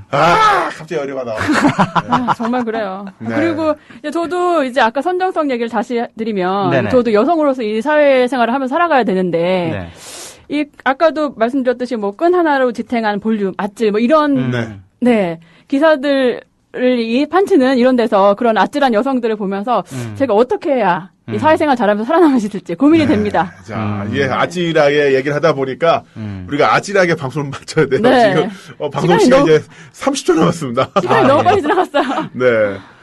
갑자기 열이가 나와. 정말 그래요. 그리고 저도 이제 아까 선정성 얘기를 다시 드리면 저도 여성으로서 이 사회생활을 하면서 살아가야 되는데 아까도 말씀드렸듯이 끈 하나로 지탱한 볼륨, 아찔, 이런, 기사들을 이 판치는 이런 데서 그런 아찔한 여성들을 보면서 제가 어떻게 해야 이 사회생활 잘하면서 살아남을 수 있을지 고민이 됩니다. 자, 아찔하게 얘기를 하다 보니까 우리가 아찔하게 방송을 마쳐야 돼요. 지금 방송 시간이 이제 30초 남았습니다. 시간이 너무 빨리 지나갔어요.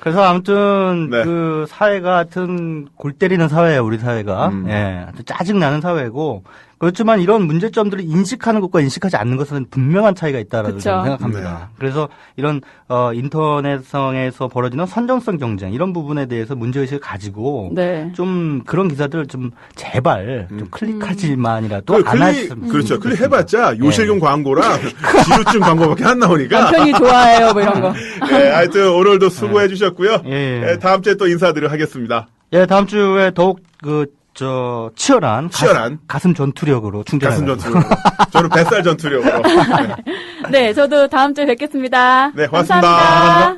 그래서 아무튼 그 사회가 하여튼 골 때리는 사회예요, 우리 사회가. 짜증나는 사회고 그렇지만 이런 문제점들을 인식하는 것과 인식하지 않는 것은 분명한 차이가 있다라고 저는 생각합니다. 그래서 이런 인터넷상에서 벌어지는 선정성 경쟁 이런 부분에 대해서 문제의식을 가지고 좀 그런 기사들을 좀 제발 좀 클릭하지만이라도 안 했으면 그렇죠. 클릭해봤자 요실금 광고랑 지루증 광고밖에 안 나오니까 남편이 좋아해요 이런 거. 하여튼 오늘도 수고해 주셨고요. 다음 주에 또 인사드리도록 하겠습니다. 다음 주에 더욱 치열한 가슴 전투력으로 충전해요. 가슴 전투력. 저는 뱃살 전투력으로. 저도 다음 주에 뵙겠습니다. 네, 고맙습니다. 감사합니다.